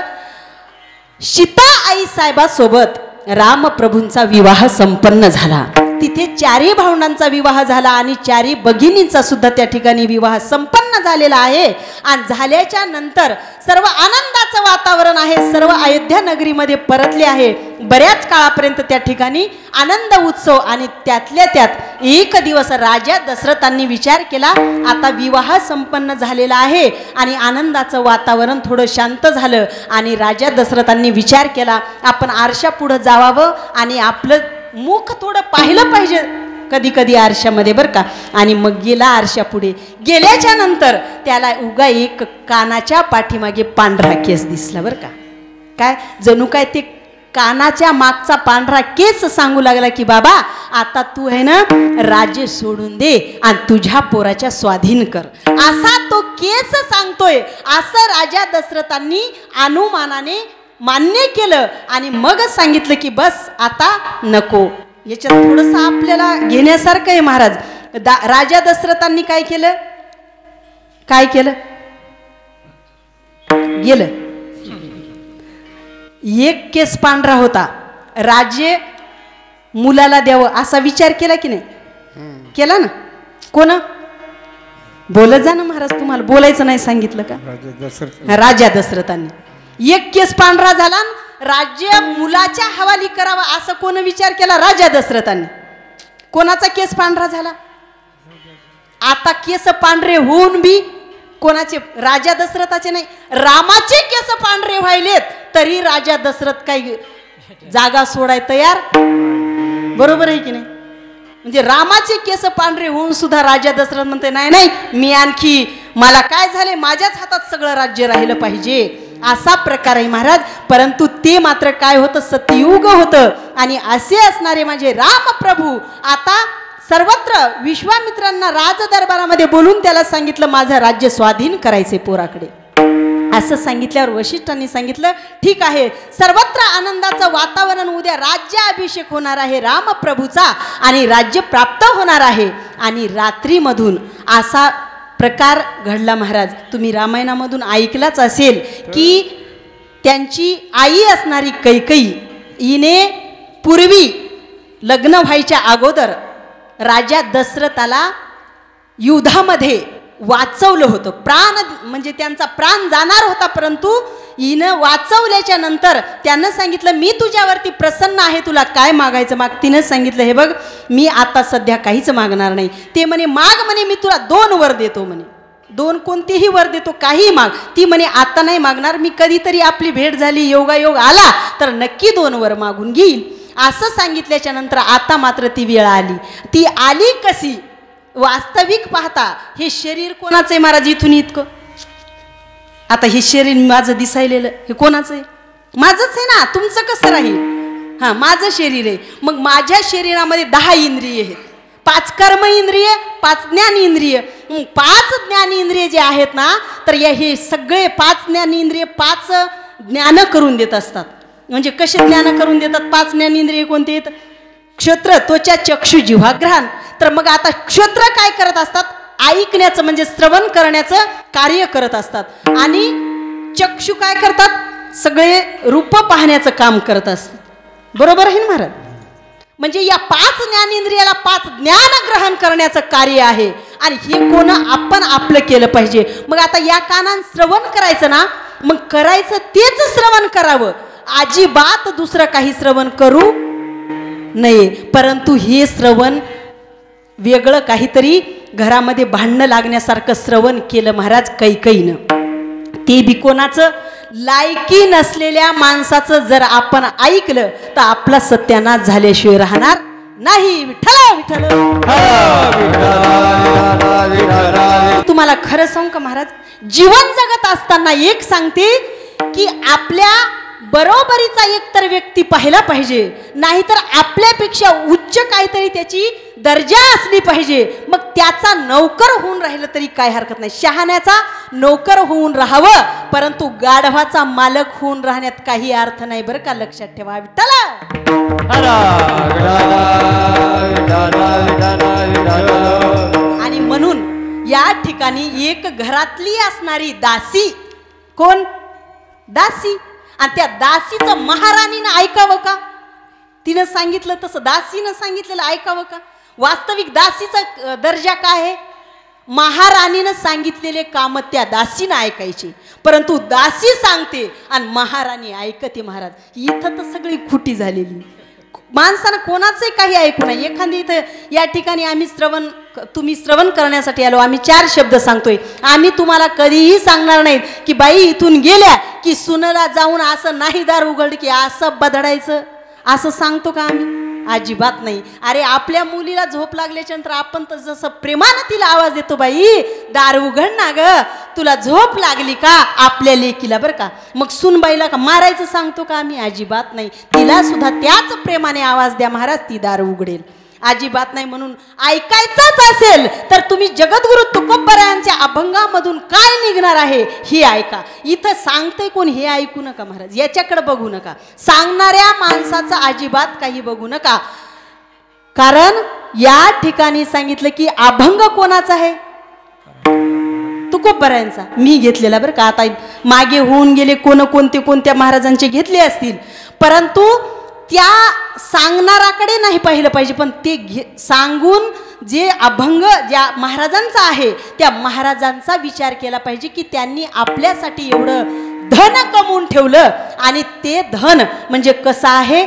सीता आई साहेबासोबत रामप्रभूंचा विवाह संपन्न झाला. तिथे 4 भावंडांचा विवाह झाला आणि 4 भगिनींचा सुद्धा त्या ठिकाणी विवाह संपन्न झालेला आहे. आणि झाल्याच्या नंतर सर्व आनंदाचं वातावरण आहे. सर्व अयोध्या नगरीमध्ये परतले आहे. बऱ्याच काळापर्यंत त्या ठिकाणी आनंद उत्सव. आणि त्यातल्या त्यात एक दिवस राजा दशरथांनी विचार केला, आता विवाह संपन्न झालेला आहे आणि आनंदाचं वातावरण थोडं शांत झालं. आणि राजा दशरथांनी विचार केला, आपण आरशा पुढे जावावं आणि आपलं मुख थोडं पाहिलं पाहिजे कधी कधी आरशामध्ये बरं का. आणि मग गेला आरशा पुढे. गेल्याच्या नंतर त्याला उगा एक कानाच्या पाठीमागे पांढरा केस दिसला बरं का. काय जणू काय ते कानाच्या मागचा पांढरा केस सांगू लागला की बाबा आता तू आहे ना राज्य सोडून दे आणि तुझ्या पोराच्या स्वाधीन कर, असा तो केस सांगतोय. असं राजा दशरथांनी अनुमानाने मान्य केलं. आणि मगच सांगितलं की बस आता नको. याच्यात थोडंसं आपल्याला घेण्यासारखं आहे महाराज. राजा दशरथांनी काय केलं, काय केलं, गेलं. एक केस पांढरा होता, राज्य मुलाला द्यावं असा विचार केला की नाही, केला ना. कोण बोलत जा ना महाराज, तुम्हाला बोलायचं नाही सांगितलं का. राजा दशरथांनी एक केस पांढरा झाला, राज्य मुलाच्या हवाली करावा असं कोण विचार केला, राजा दशरथांनी. कोणाचा केस पांढरा झाला, आता केस पांढरे होऊन बी कोणाचे, राजा दशरथाचे नाही, रामाचे केस पांढरे व्हायलेत तरी राजा दशरथ काही जागा सोडाय तयार. बरोबर आहे की नाही. म्हणजे रामाचे केस पांढरे होऊन सुद्धा राजा दशरथ म्हणते नाही नाही, मी आणखी, मला काय झाले, माझ्याच हातात सगळं राज्य राहिलं पाहिजे, असा प्रकार आहे महाराज. परंतु ते मात्र काय होतं, सतयुग होतं. आणि असे असणारे माझे रामप्रभू आता सर्वत्र विश्वामित्रांना राजदरबारामध्ये बोलून त्याला सांगितलं माझं राज्य स्वाधीन करायचे पोराकडे. असं सांगितल्यावर वशिष्ठांनी सांगितलं ठीक आहे, सर्वत्र आनंदाचं वातावरण, उद्या राज्याभिषेक होणार आहे रामप्रभूचा आणि राज्य प्राप्त होणार आहे. आणि रात्रीमधून असा प्रकार घडला महाराज. तुम्ही रामायणामधून ऐकलाच असेल की त्यांची आई असणारी कैकेयी हिने पूर्वी लग्न व्हायच्या अगोदर राजा दशरथाला युद्धामध्ये वाचवलं होतं. प्राण म्हणजे त्यांचा प्राण जाणार होता, परंतु हिनं वाचवल्याच्या नंतर त्यानं सांगितलं मी तुझ्यावरती प्रसन्न आहे, तुला काय मागायचं माग. तिनं सांगितलं हे बघ मी आता सध्या काहीच मागणार नाही. ते म्हणे माग म्हणे मी तुला 2 वर देतो म्हणे, 2 कोणतेही वर देतो, काही माग. ती म्हणे आता नाही मागणार, मी कधीतरी आपली भेट झाली योगायोग आला तर नक्की 2 वर मागून घेईल. असं सांगितल्याच्या नंतर आता मात्र ती वेळ आली. ती आली कशी? वास्तविक पाहता हे शरीर कोणाचं आहे महाराज? इथून इतकं आता हे शरीर माझं दिसायलेलं हे कोणाचं आहे? माझंच आहे ना. तुमचं कसं राहील? हां माझं शरीर आहे. मग माझ्या शरीरामध्ये 10 इंद्रिय आहेत, 5 कर्म इंद्रिय, 5 ज्ञान इंद्रिय. 5 ज्ञान इंद्रिय जे आहेत ना तर हे सगळे 5 ज्ञान इंद्रिय 5 ज्ञान करून देत असतात. म्हणजे कसे ज्ञान करून देतात? 5 ज्ञान इंद्रिय कोणते आहेत? क्षत्र, त्वचा, चक्षु, जिव्हा, घ्राण. तर मग आता क्षत्र काय करत असतात? ऐकण्याचं म्हणजे श्रवण करण्याचं कार्य करत असतात. आणि चक्षु काय करतात? सगळे रूप पाहण्याचं काम करत असतात. बरोबर आहे ना महाराज? म्हणजे या 5 ज्ञानेंद्रियाला 5 ज्ञान ग्रहण करण्याचं कार्य आहे. आणि हे कोण? आपण आपलं केलं पाहिजे. मग आता या कानान श्रवण करायचं ना, मग करायचं तेच श्रवण करावं, अजिबात दुसरं काही श्रवण करू नये. परंतु हे श्रवण वेगळं काहीतरी घरामध्ये भांडणं लागण्यासारखं श्रवण केलं महाराज कैकईनं. ते बी कोणाचं? लायकी नसलेल्या माणसाचं जर आपण ऐकलं तर आपला सत्यानाश झाल्याशिवाय राहणार नाही. विठ्ठल विठ्ठल. तुम्हाला खरं सांगू का महाराज, जीवन जगत असताना एक सांगते की आपल्या बरोबरीचा एकतर व्यक्ती पाहिला पाहिजे, नाहीतर आपल्यापेक्षा उच्च काहीतरी त्याची दर्जा असली पाहिजे. मग त्याचा नौकर होऊन राहिलं तरी काय हरकत नाही. शहाण्याचा नौकर होऊन राहावं, परंतु गाढवाचा मालक होऊन राहण्यात काही अर्थ नाही बरं का. लक्षात ठेवा. विठ्ठल. आणि म्हणून या ठिकाणी एक घरातली असणारी दासी, कोण? दासी. आणि त्या दासीचं महाराणीनं ऐकावं का? तिनं सांगितलं तसं दासीनं सांगितलेलं ऐकावं का? वास्तविक दासीचा दर्जा काय आहे? महाराणीनं सांगितलेले काम त्या दासीनं ऐकायचे, परंतु दासी सांगते आणि महाराणी ऐकते. महाराज इथं तर सगळी खुटी झालेली. माणसानं कोणाचंही काही ऐकू नये. एखादी इथं या ठिकाणी आम्ही तुम्ही श्रवण करण्यासाठी आलो, आम्ही 4 शब्द सांगतोय. आम्ही तुम्हाला कधीही सांगणार नाहीत की बाई इथून गेल्या की सुनेला जाऊन असं नाही दार उघड की असं बदडायचं, असं सांगतो का आम्ही? अजिबात नाही. अरे आपल्या मुलीला झोप लागल्याच्या नंतर आपण तर जसं प्रेमानं तिला आवाज देतो, बाई दार उघड ना ग, तुला झोप लागली का? आपल्या लेकीला बरं का. मग सुनबाईला का मारायचं सांगतो का आम्ही? अजिबात नाही. तिला सुद्धा त्याच प्रेमाने आवाज द्या महाराज, ती दार उघडेल. अजिबात नाही. म्हणून ऐकायचंच असेल तर तुम्ही जगद्गुरु तुकोबरायांच्या अभंगामधून काय निघणार आहे हे ऐका. इथं सांगते कोण हे ऐकू नका महाराज, याच्याकडे बघू नका. सांगणाऱ्या माणसाचं अजिबात काही बघू नका. कारण या ठिकाणी सांगितलं की अभंग कोणाचा आहे? तुकोबरायांचा. मी घेतलेला बरं का. आता मागे होऊन गेले कोणत्या महाराजांचे घेतले असतील, परंतु त्या सांगणाराकडे नाही पाहिलं पाहिजे, पण ते सांगून जे अभंग ज्या महाराजांचा आहे त्या महाराजांचा विचार केला पाहिजे की त्यांनी आपल्यासाठी एवढं धन कमवून ठेवलं. आणि ते धन म्हणजे कसं आहे?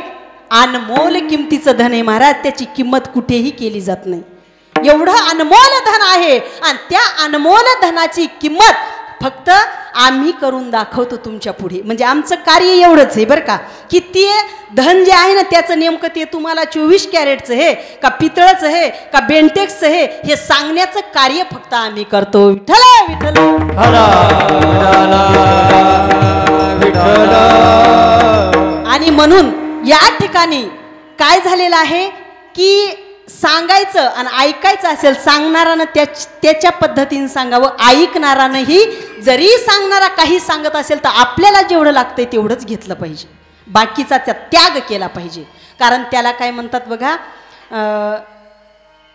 अनमोल किमतीचं धन आहे महाराज. त्याची किंमत कुठेही केली जात नाही. एवढं अनमोल धन आहे आणि त्या अनमोल धनाची किंमत फक्त आम्ही करून दाखवतो तुमच्या पुढे. म्हणजे आमचं कार्य एवढंच आहे बरं का, की ते धन जे आहे ना त्याचं नेमकं ते तुम्हाला 24 कॅरेटचं आहे का पितळचं आहे का बेंटेक्सचं आहे हे सांगण्याचं कार्य फक्त आम्ही करतो. विठ्ठल विठ्ठल. आणि म्हणून या ठिकाणी काय झालेलं आहे की सांगायचं आणि ऐकायचं असेल, सांगणारानं त्याच्या पद्धतीने सांगावं, ऐकणारानंही जरी सांगणारा काही सांगत असेल तर आपल्याला जेवढं लागतंय तेवढंच घेतलं पाहिजे, बाकीचा त्याग केला पाहिजे. कारण त्याला काय म्हणतात बघा,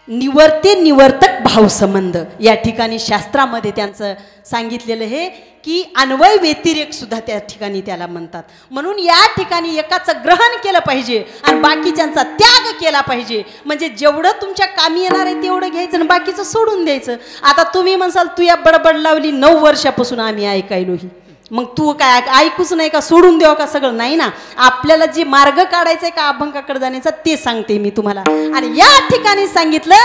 निवर्ते निवर्तक भावसंबंध. या ठिकाणी शास्त्रामध्ये त्यांचं सांगितलेलं आहे की अन्वय व्यतिरेक सुद्धा त्या ठिकाणी त्याला म्हणतात. म्हणून या ठिकाणी एकाचं ग्रहण केलं पाहिजे आणि बाकीच्यांचा त्याग केला पाहिजे. म्हणजे जेवढं तुमच्या कामी येणार आहे तेवढं घ्यायचं आणि बाकीचं सोडून द्यायचं. आता तुम्ही म्हणसाल तू या बडबड लावली 9 वर्षापासून आम्ही ऐकायलो ही, मग तू काय ऐकूच नाही का, सोडून देऊ का सगळं? नाही ना, आपल्याला जी मार्ग काढायचा आहे का अभंगाकडे जाण्याचा ते सांगते मी तुम्हाला. आणि या ठिकाणी सांगितलं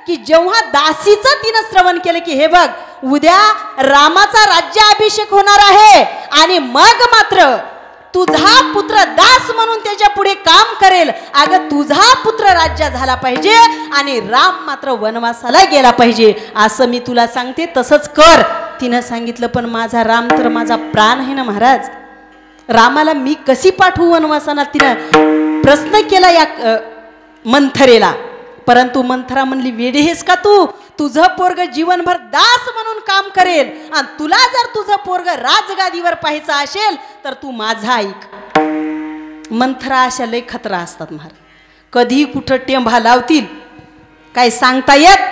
की जेव्हा दासीचं तिनं श्रवण केलं की हे बघ उद्या रामाचा राज्याभिषेक होणार आहे आणि मग मात्र तुझा पुत्र दास म्हणून त्याच्या पुढे काम करेल. अगं तुझा पुत्र राज्य झाला पाहिजे आणि राम मात्र वनवासाला गेला पाहिजे असं मी तुला सांगते, तसंच कर. तिनं सांगितलं पण माझा राम तर माझा प्राण आहे ना महाराज, रामाला मी कशी पाठवू वनवासाला? तिनं प्रश्न केला या मंथरेला. परंतु मंथरा म्हणली वेडी हेस का तू? तुझं पोरग जीवनभर दास म्हणून काम करेल आणि तुला जर तुझं पोरग राजगादीवर पाहायचं असेल तर तू माझा ऐक. मंथरा अशा लय खतरा असतात महाराज, कधी कुठं टेंभा लावतील काय सांगता येत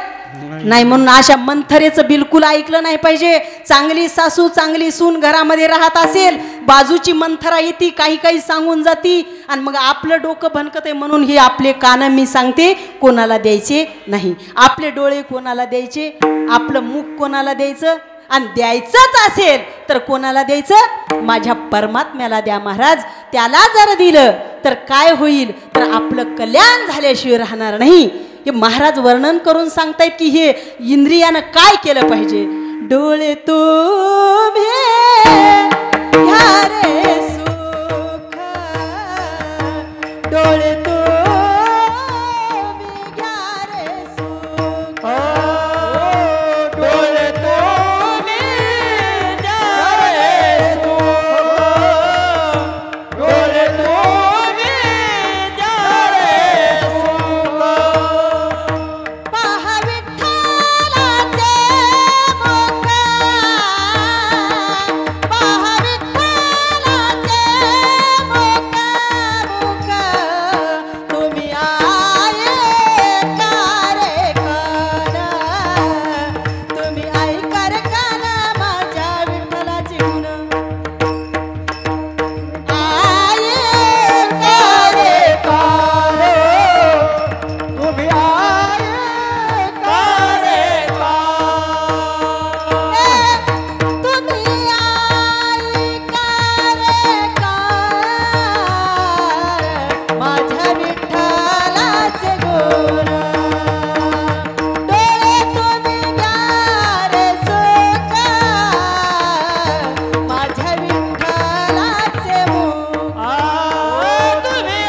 नाही. म्हणून अशा मंथरेचं बिलकुल ऐकलं नाही पाहिजे. चांगली सासू चांगली सून घरामध्ये राहत असेल, बाजूची मंथरा येते काही काही सांगून जाती आणि मग आपलं डोकं भनकत आहे. म्हणून हे आपले कान मी सांगते कोणाला द्यायचे नाही, आपले डोळे कोणाला द्यायचे, आपलं मुख कोणाला द्यायचं, आणि द्यायचंच असेल तर कोणाला द्यायचं? माझ्या परमात्म्याला द्या महाराज. त्याला जर दिलं तर काय होईल तर आपलं कल्याण झाल्याशिवाय राहणार नाही. हे महाराज वर्णन करून सांगतायत की हे इंद्रियानं काय केलं पाहिजे. डोळे तुम्ही घ्या रे सुख, डोळे तुम्ही घ्या रे सुख, डोळे तुम्ही द्या रे सुख, डोळे तुम्ही द्या रे सुख. पहा विठ्ठलाचे मुख, पहा विठ्ठलाचे मुख, मुख तुम्ही ऐका रे कान, तुम्ही ऐका रे कान माझ्या विठ्ठलाची गुण, ऐका रे कान, तुम्ही ऐका रे कान. तुम्ही ऐका रे कान माझ्या विठ्ठलाचे गुण, डोळे तुम्ही द्या रे सुख माझ्या विठ्ठलाचे मुख. तुम्ही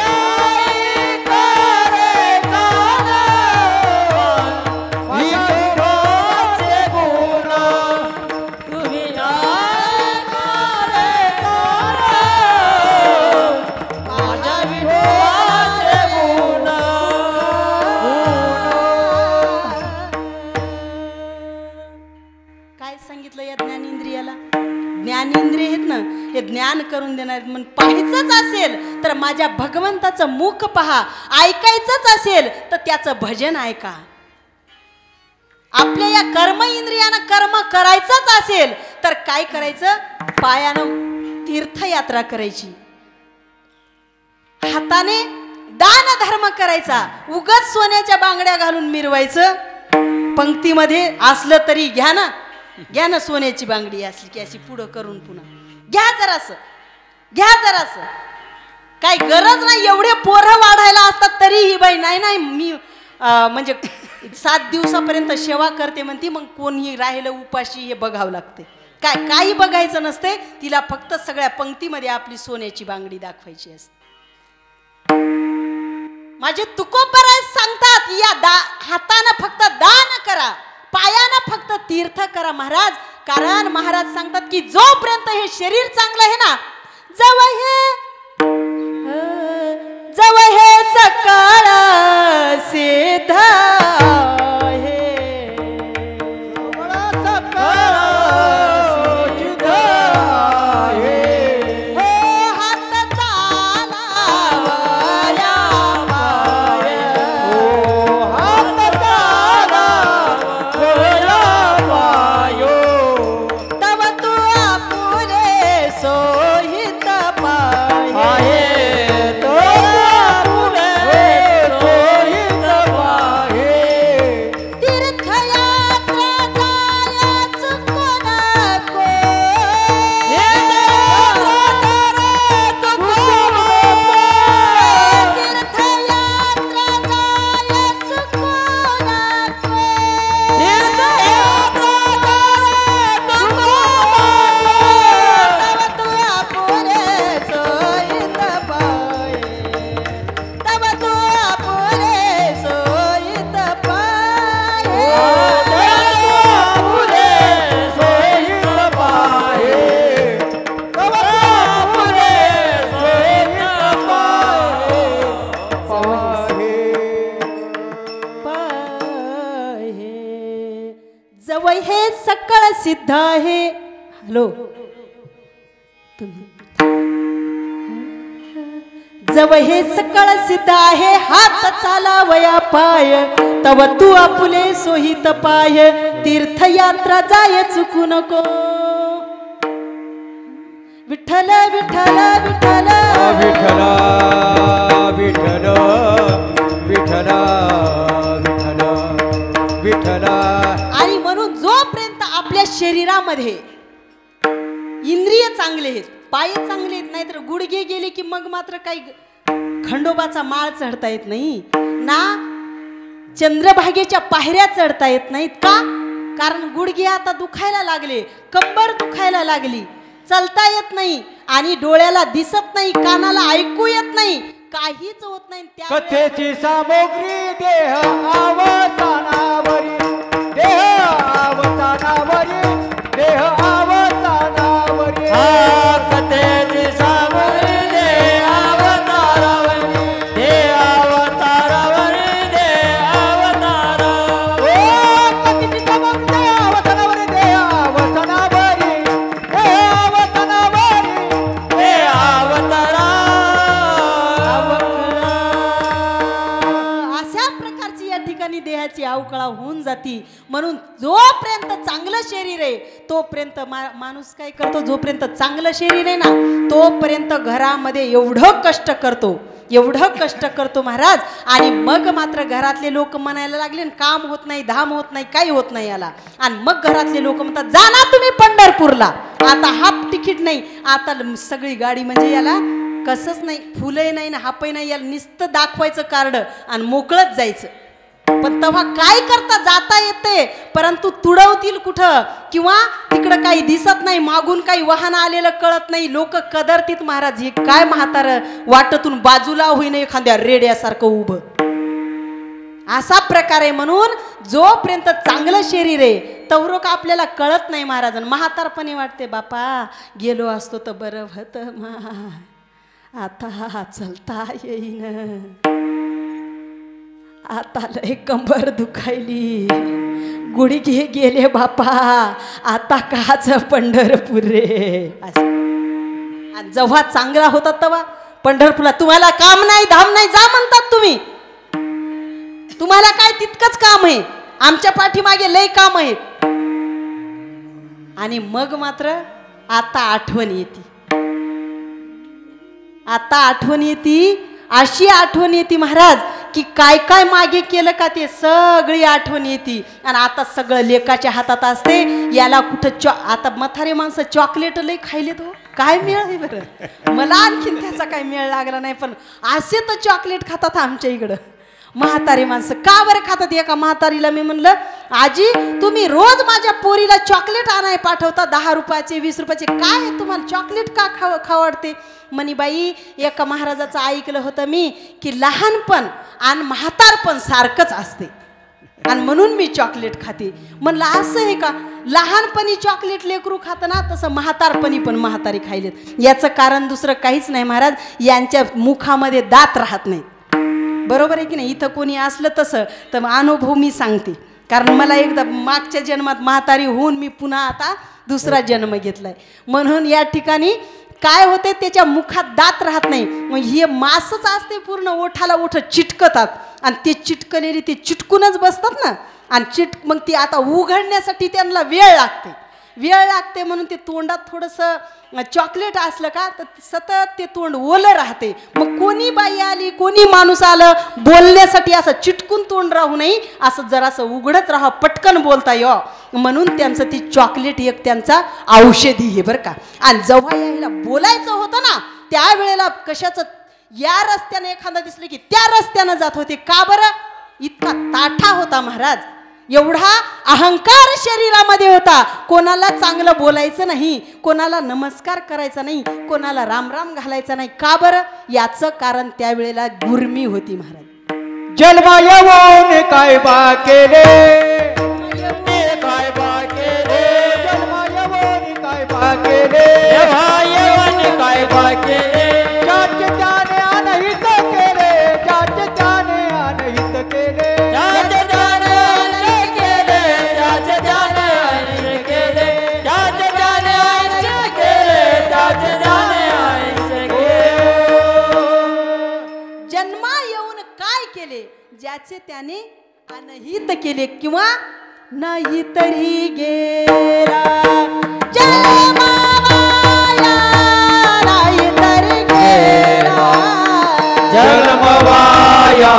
ऐका रे कान, विठोबाचे गुण. तुम्ही ऐका रे कान, माझ्या विठोबाचे गुण. काय सांगितलं या ज्ञानेंद्रियाला? ज्ञानेंद्रिय आहेत ना, हे ज्ञान करून देणार. म्हणून पाहायचंच असेल तर माझ्या भगवंताचं मुख पहा, ऐकायचंच असेल तर त्याचं भजन ऐका. आपल्या या कर्म इंद्रियानं कर्म करायचंच असेल तर काय करायचं? पायानं तीर्थयात्रा करायची, हाताने दान धर्म करायचा, उगाच सोन्याच्या बांगड्या घालून मिरवायचं. पंक्तीमध्ये असलं तरी घ्या ना, घ्या ना, सोन्याची बांगडी असली की अशी पुढं करून पुन्हा घ्या जरासं, घ्या जरासं. काय गरज नाही, एवढे पोरं वाढायला असतात तरीही बाई नाही नाही मी म्हणजे 7 दिवसापर्यंत सेवा करते म्हणते. मग कोणी राहिलं उपाशी हे बघावं लागते. काय काही बघायचं नसते, तिला फक्त सगळ्या पंक्तीमध्ये आपली सोन्याची बांगडी दाखवायची असते. माझे तुकोबराय सांगतात या हातानं फक्त दान करा, पायानं फक्त तीर्थ करा महाराज. कारण महाराज सांगतात की जोपर्यंत हे शरीर चांगलं आहे ना, जव हे सकाळ सिद्ध आहे, सकाळ सिद्ध आहे. हो हात चालावया पाय, ओ हात चालावया पायो, तव तू आपुले सोयी सिद्ध आहे. हॅलो जव हे सकळ सिद्ध आहे, हात चालावया पाय, तव तू आपुले सोहित पाय, तीर्थयात्रा जाय चुकू नको. विठ्ठल विठ्ठल विठ्ठल विठ्ठल विठ्ठल विठ्ठल विठ्ठल विठ्ठल. आणि म्हणून जोपर्यंत आपल्या शरीरामध्ये इंद्रिय चांगले आहेत, पाय चांगले आहेत, नाहीतर गुडघे गेले की मग मात्र काही खंडोबाचा माळ चढता येत नाही ना, चंद्रभागेच्या पायऱ्या चढता येत नाहीत. का? कारण गुडघे आता दुखायला लागले, कंबर दुखायला लागली, चलता येत नाही आणि डोळ्याला दिसत नाही, कानाला ऐकू येत नाही, काहीच होत नाही. कथेची सामग्री देह अवसानावरी, देह अवसानावरी, देह अवसानावरी. कथेची सामग्री देह अवतारावरी, देह अवतारावरी, देह अवतारावरी. कथेची सामग्री देह अवसानावरी, देह अवसानावरी, देह अवसानावरी, देह अवतारा. अशा प्रकारची या ठिकाणी देहाची अवकळा होऊन जाती. म्हणून जोपर्यंत चांगलं शरीर आहे तोपर्यंत माणूस काय करतो, जोपर्यंत चांगलं शरीर आहे ना तोपर्यंत घरामध्ये एवढं कष्ट करतो, एवढं कष्ट करतो महाराज. आणि मग मात्र घरातले लोक म्हणायला लागले काम होत नाही, धाम होत नाही, काही होत नाही याला. आणि मग घरातले लोक म्हणतात जा ना तुम्ही पंढरपूरला, आता हाफ तिकीट नाही, आता सगळी गाडी, म्हणजे याला कसंच नाही, फुलंही नाही ना हापही नाही, याला नुसतं दाखवायचं कार्ड आणि मोकळत जायचं. पण तेव्हा काय करता, जाता येते परंतु तुडवतील कुठं, किंवा तिकडं काही दिसत नाही, मागून काही वाहन आलेलं कळत नाही, लोक कदरतीत महाराज हे काय म्हातारं वाटतून बाजूला होईन एखाद्या रेड्यासारखं उभं, असा प्रकार आहे. म्हणून जोपर्यंत चांगलं शरीर आहे तवरोक आपल्याला कळत नाही महाराज. म्हातारपणी वाटते बापा गेलो असतो तर बरं होतं, आता चलता येईन, आता लय कंबर दुखायली, गुडघे गेले बापा, आता काच पंढरपूर रे. जेव्हा चांगला होता तेव्हा पंढरपूरला तुम्हाला काम नाही, धाम नाही, जा म्हणतात तुम्ही, तुम्हाला काय तितकंच काम आहे, आमच्या पाठीमागे लय काम आहेत. आणि मग मात्र आता आठवण येते, आता आठवण येते, अशी आठवण येते महाराज की काय काय मागे केलं का ते सगळी आठवण येते. आणि आता सगळं लेकाच्या हातात असते, याला कुठं आता म्हातारे माणसं चॉकलेट लय खायले तो काय मेळ आहे बरं, मला आणखीन त्याचा काय मेळ लागला नाही, पण असे तर चॉकलेट खातात आमच्या इकडं म्हातारे माणसं. का बरं खातात? एका म्हातारीला मी म्हणलं आजी तुम्ही रोज माझ्या पोरीला चॉकलेट आणाय पाठवता, 10 रुपयाचे 20 रुपयाचे, काय तुम्हाला चॉकलेट का खावडते? म्हणी बाई एका महाराजाचं ऐकलं होतं मी की लहानपण आणि म्हातारपण सारखंच असते आणि म्हणून मी चॉकलेट खाते. म्हणलं असं आहे का? लहानपणी चॉकलेट लेकरू खातं ना तसं म्हातारपणी पण म्हातारी खायलेत. याचं कारण दुसरं काहीच नाही महाराज, यांच्या मुखामध्ये दात राहत नाही. बरोबर आहे की नाही? इथं कोणी असलं तसं तर अनुभव मी सांगते, कारण मला एकदा मागच्या जन्मात म्हातारी होऊन मी पुन्हा आता दुसरा जन्म घेतलाय. म्हणून या ठिकाणी काय होते, त्याच्या मुखात दात राहत नाही, मग हे मासच असते पूर्ण ओठाला ओठ चिटकतात आणि ते चिटकलेली ते चिटकूनच बसतात ना, आणि मग ती आता उघडण्यासाठी त्यांना वेळ लागते म्हणून ते तोंडात थोडंसं चॉकलेट असलं का तर सतत ते तोंड ओलं राहते. मग कोणी बाई आली कोणी माणूस आलं बोलण्यासाठी असं चिटकून तोंड राहू नये, असं जरासं उघडत राहा, पटकन बोलता येऊ म्हणून त्यांचं ती चॉकलेट एक त्यांचा औषधी आहे बरं का. आणि जेव्हा यायला बोलायचं होतं ना त्यावेळेला कशाचं या रस्त्याने एखादा दिसलं की त्या रस्त्यानं जात होते. का बरं? इतका ताठा होता महाराज, एवढा अहंकार शरीरामध्ये होता. कोणाला चांगलं बोलायचं नाही, कोणाला नमस्कार करायचा नाही, कोणाला राम राम घालायचा नाही. का बरं? याचं कारण त्यावेळेला गुरमी होती महाराज. जन्म येऊन काय बा केले, काय बा केले, जन्म येऊन काय बा केले, येऊन काय बा केले, ज्याचे त्याने अनहित केले, ज्याचे त्याने अनहित केले, ज्याचे त्याने अनहित केले, ज्याचे त्याने अनहित केले, केले ज्याचे त्याने अनहित केले किंवा नाही तरी गेला जन्मवाया नाही तरी गेला जन्मवाया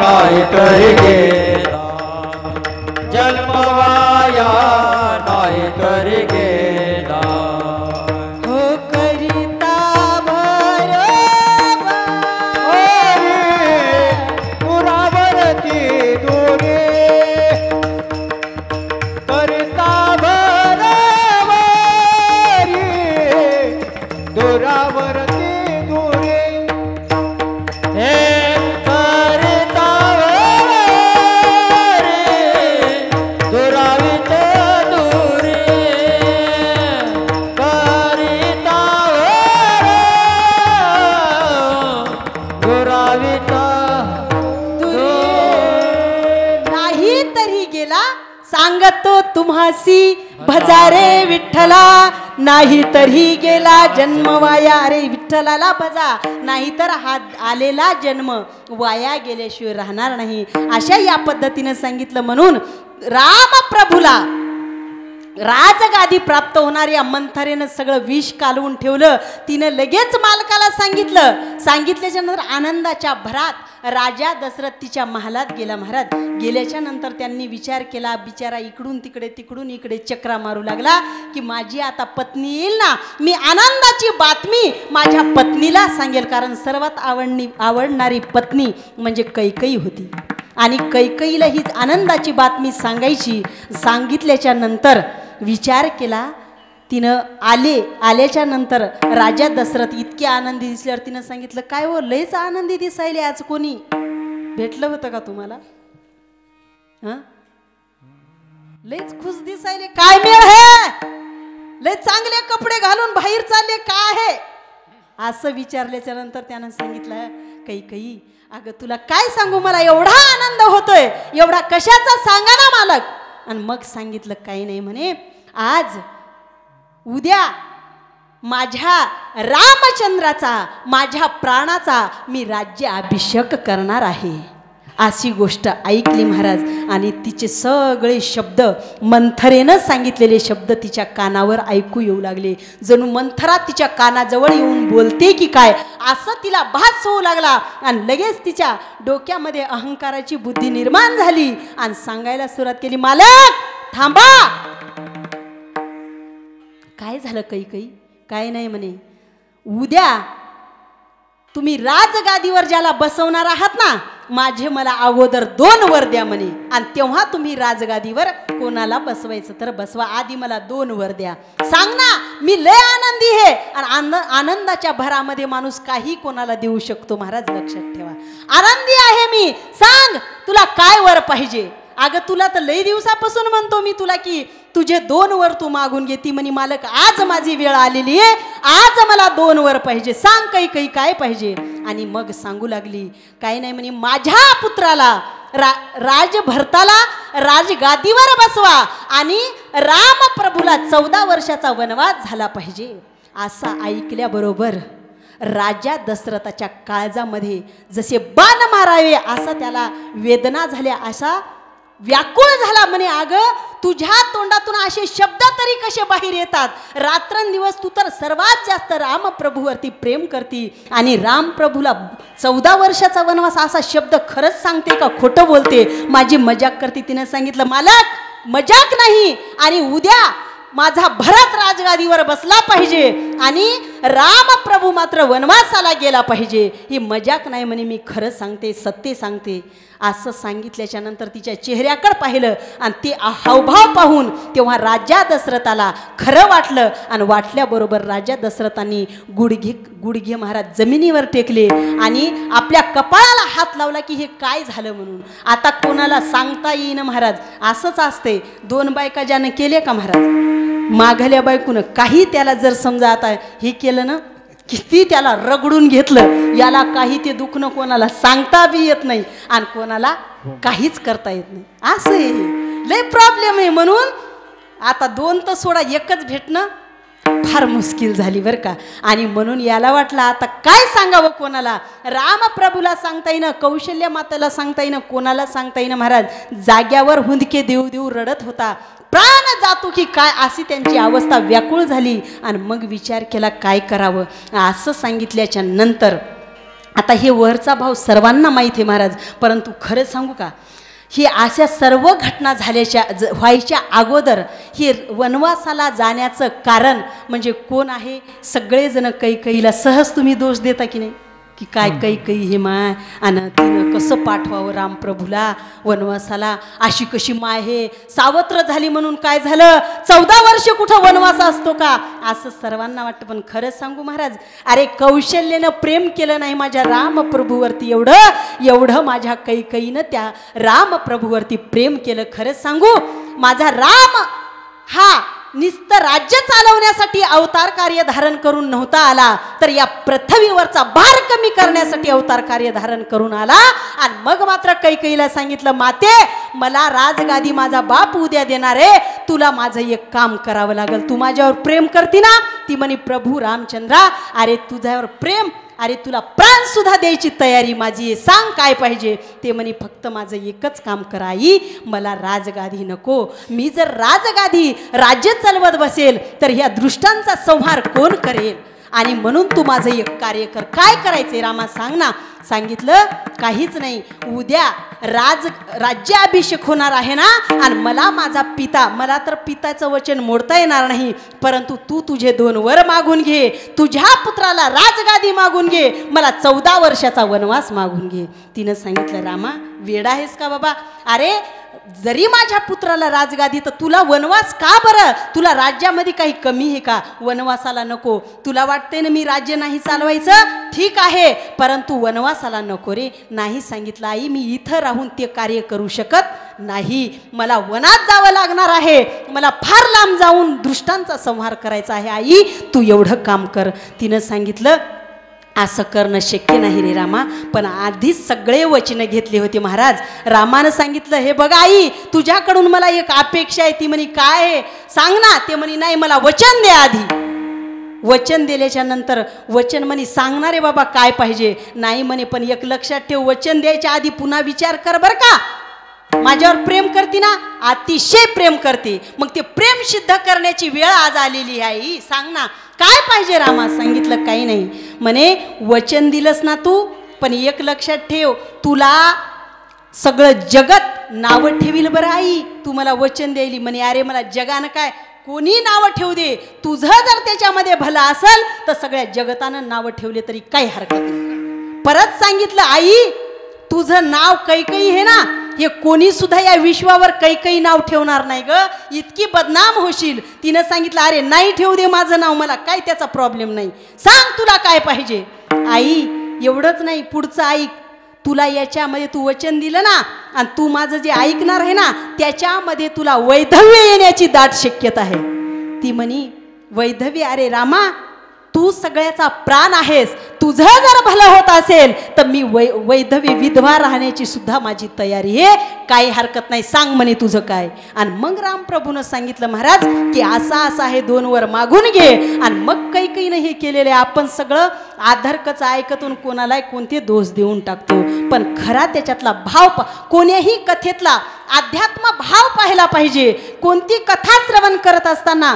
नाही तरी गेला जन्मवाया नाही तरी गेला हो करिता बरोबर पुरावरती दोरे करिता बरोबरी दुरावरती दोरे हे करिता दुरावित दुरे करिता दुरावित नाही तरी गेला सांगतो तुम्हासी भजारे विठ्ठला नाही तरी गेला जन्म वाया अरे विठ्ठलाला भजा नाहीतर हा आलेला जन्म वाया गेल्याशिवाय राहणार नाही अशा या पद्धतीने सांगितलं म्हणून रामप्रभूला राजगादी प्राप्त होणाऱ्या मंथरेनं सगळं विष कालवून ठेवलं तिनं लगेच मालकाला सांगितल्याच्या नंतर आनंदाच्या भरात राजा दशरथ तिच्या महालात गेला महाराज गेल्याच्या नंतर त्यांनी विचार केला बिचारा इकडून इकडे चक्रा मारू लागला की माझी आता पत्नी येईल ना मी आनंदाची बातमी माझ्या पत्नीला सांगेल कारण सर्वात आवडणारी पत्नी म्हणजे कैकई होती आणि कैकईला ही आनंदाची बातमी सांगितल्याच्या नंतर विचार केला तिनं आल्याच्या नंतर राजा दशरथ इतके आनंदी दिसल्यावर तिनं सांगितलं काय हो लयच आनंदी दिसायले आज कोणी भेटलं होतं का तुम्हाला लयच खुश दिसायले काय मेळ है लय चांगले कपडे घालून बाहेर चालले काय आहे असं विचारल्याच्या नंतर त्यानं सांगितलं कैकई अगं तुला काय सांगू मला एवढा आनंद होतोय एवढा कशाचा सांगा ना मालक आणि मग सांगितलं काही नाही म्हणे आज उद्या माझ्या रामचंद्राचा माझ्या प्राणाचा मी राज्य अभिषेक करणार आहे अशी गोष्ट ऐकली महाराज आणि तिचे सगळे शब्द मंथरेनं सांगितलेले शब्द तिच्या कानावर ऐकू येऊ लागले जणू मंथरा तिच्या कानाजवळ येऊन बोलते की काय असं तिला भास होऊ लागला आणि लगेच तिच्या डोक्यामध्ये अहंकाराची बुद्धी निर्माण झाली आणि सांगायला सुरुवात केली मालक थांबा काय झालं कैकई काय नाही म्हणे उद्या तुम्ही राजगादीवर ज्याला बसवणार आहात ना माझे मला अगोदर 2 वर द्या म्हणे आणि तेव्हा तुम्ही राजगादीवर कोणाला बसवायचं तर बसवा आधी मला 2 वर द्या सांग ना मी लय आनंदी आहे आणि आनंदाच्या भरामध्ये माणूस काही कोणाला देऊ शकतो महाराज लक्षात ठेवा आनंदी आहे मी सांग तुला काय वर पाहिजे अगं तुला तर लय दिवसापासून म्हणतो मी तुला की तुझे 2 वर तू मागून घे ती म्हणे मालक आज माझी वेळ आलेली आहे आज मला 2 वर पाहिजे सांग काही काय पाहिजे आणि मग सांगू लागली काही नाही म्हणे माझ्या पुत्राला राजभरताला राजगादीवर बसवा आणि रामप्रभूला 14 वर्षाचा वनवास झाला पाहिजे असं ऐकल्याबरोबर राजा दशरथाच्या काळजामध्ये जसे बाण मारावे असा त्याला वेदना झाल्या असा व्याकुळ झाला म्हणे अगं तुझ्या तोंडातून असे शब्द तरी कसे बाहेर येतात रात्रंदिवस तू तर सर्वात जास्त रामप्रभूवरती प्रेम करती आणि रामप्रभूला 14 वर्षाचा वनवास असा शब्द खरंच सांगते का खोटं बोलते माझी मजाक करते तिने सांगितलं मालक मजाक नाही आणि उद्या माझा भरत राजगादीवर बसला पाहिजे आणि रामप्रभू मात्र वनवासाला गेला पाहिजे ही मजाक नाही म्हणे मी खरं सांगते सत्य सांगते असं सांगितल्याच्या नंतर तिच्या चेहऱ्याकडे पाहिलं आणि ते हावभाव पाहून तेव्हा राजा दशरथाला खरं वाटलं आणि वाटल्याबरोबर राजा दशरथांनी गुडघे महाराज जमिनीवर टेकले आणि आपल्या कपाळाला हात लावला की हे काय झालं म्हणून आता कोणाला सांगता येईन महाराज असंच असते 2 बायका ज्यानं केले का महाराज मागल्या बायकून काही त्याला जर समजा आता हे केलं ना किती त्याला रगडून घेतलं याला काही ते दुखणं कोणाला सांगता बी येत नाही आणि कोणाला काहीच करता येत नाही असं आहे लय प्रॉब्लेम आहे म्हणून आता 2 तर सोडा एकच भेटणं फार मुश्किल झाली बरं का. आणि म्हणून याला वाटलं आता काय सांगावं कोणाला. रामप्रभूला सांगता येईना, कौशल्य मातेला सांगता येईना, कोणाला सांगता येईना. महाराज जाग्यावर हुंदके देऊ देऊ रडत होता. प्राण जातो की काय अशी त्यांची अवस्था व्याकुळ झाली. आणि मग विचार केला काय करावं. असं सांगितल्याच्या नंतर आता हे वरचा भाव सर्वांना माहीत आहे महाराज, परंतु खरं सांगू का, ही अशा सर्व घटना व्हायच्या अगोदर हे वनवासाला जाण्याचं कारण म्हणजे कोण आहे. सगळेजण कैकेयीला सहज तुम्ही दोष देता की नाही, की काय कैकेयी हे माय आणि तिनं कसं पाठवावं रामप्रभूला वनवासाला, अशी कशी माय हे सावत्र झाली म्हणून काय झालं, 14 वर्ष कुठं वनवास असतो का, असं सर्वांना वाटतं. पण खरंच सांगू महाराज, अरे कौशल्यानं प्रेम केलं नाही माझ्या रामप्रभूवरती एवढं माझ्या कैकेयीनं त्या रामप्रभूवरती प्रेम केलं. खरंच सांगू, माझा राम हा निस्त राज्य चालवण्यासाठी अवतार कार्य धारण करून नव्हता आला, तर या पृथ्वीवरचा भार कमी करण्यासाठी अवतार कार्य धारण करून आला. आणि मग मात्र कैकेयीला सांगितलं, माते मला राजगादी माझा बाप उद्या देणार आहे, तुला माझं एक काम करावं लागेल. तू माझ्यावर प्रेम करती ना. ती म्हणे, प्रभू रामचंद्रा, अरे तुझ्यावर प्रेम, अरे तुला प्राण सुद्धा द्यायची तयारी माझी आहे, सांग काय पाहिजे. ते म्हणे, फक्त माझं एकच काम करा आई, मला राजगादी नको. मी जर राजगादी राज्य चालवत बसेल तर ह्या दृष्टांचा संहार कोण करेल. आणि म्हणून तू माझं एक कार्य कर. काय करायचंय रामा सांग ना. सांगितलं, काहीच नाही, उद्या राज्याभिषेक होणार आहे ना, आणि मला माझा पिता, मला तर पिताचं वचन मोडता येणार नाही, परंतु तू तुझे 2 वर मागून घे, तुझ्या पुत्राला राजगादी मागून घे, मला 14 वर्षाचा वनवास मागून घे. तिनं सांगितलं, रामा वेडा आहेस का बाबा, अरे जरी माझ्या पुत्राला राजगादी तर तुला वनवास का बरं, तुला राज्यामध्ये काही कमी आहे का, वनवासाला नको. तुला वाटते ना मी राज्य नाही चालवायचं, ठीक आहे, परंतु वनवासाला नको रे. नाही सांगितलं, आई मी इथं राहून ते कार्य करू शकत नाही, मला वनात जावं लागणार आहे, मला फार लांब जाऊन दृष्टांचा संहार करायचा आहे. आई तू एवढं काम कर. तिनं सांगितलं, असं करणं शक्य नाही रे रामा, पण आधीच सगळे वचन घेतले होते महाराज. रामानं सांगितलं, हे बघा आई तुझ्याकडून मला एक अपेक्षा आहे. ती म्हणे, काय आहे सांग ना. ते म्हणे, नाही मला वचन दे आधी. वचन दिल्याच्या नंतर वचन म्हणे, सांगणार आहे बाबा काय पाहिजे. नाही म्हणे, पण एक लक्षात ठेव, वचन द्यायच्या आधी पुन्हा विचार कर बरं का. माझ्यावर प्रेम करते ना, अतिशय प्रेम करते, मग ते प्रेम सिद्ध करण्याची वेळ आज आलेली आहे. सांग ना काय पाहिजे रामा. सांगितलं, काही नाही. म्हणे, वचन दिलंस ना तू, पण एक लक्षात ठेव, तुला सगळं जगत नावं ठेवील बरं आई, तू मला वचन द्यायली. म्हणे, अरे मला जगानं काय कोणी नावं ठेवू दे, तुझं जर त्याच्यामध्ये भलं असेल तर सगळ्या जगतानं नावं ठेवले तरी काही हरकत नाही. परत सांगितलं, आई तुझं नाव कैकेयी आहे ना, हे कोणी सुद्धा या विश्वावर कैकेयी नाव ठेवणार नाही ग, इतकी बदनाम होशील. तिनं सांगितलं, अरे नाही ठेवू दे माझं नाव, मला काय त्याचा प्रॉब्लेम नाही, सांग तुला काय पाहिजे. आई एवढंच नाही, पुढचं ऐक. तुला याच्यामध्ये तू वचन दिलं ना, आणि तू माझं जे ऐकणार आहे ना, त्याच्यामध्ये तुला वैधव्य येण्याची दाट शक्यता आहे. ती म्हणी, वैधव्य, अरे रामा तू सगळ्याचा प्राण आहेस, तुझं जर भलं होत असेल तर मी वैधव्य विधवा राहण्याची सुद्धा माझी तयारी आहे, काही हरकत नाही, सांग म्हणे तुझं काय. आणि मग रामप्रभूनं सांगितलं, महाराज की असं आहे, 2 वर मागून घे. आणि मग कैकेयीनं हे केलेलं आहे. आपण सगळं आधरकचं ऐकतून कोणाला कोणते दोष देऊन टाकतो, पण खरा त्याच्यातला भाव, कोण्याही कथेतला अध्यात्म भाव पाहायला पाहिजे. कोणती कथा श्रवण करत असताना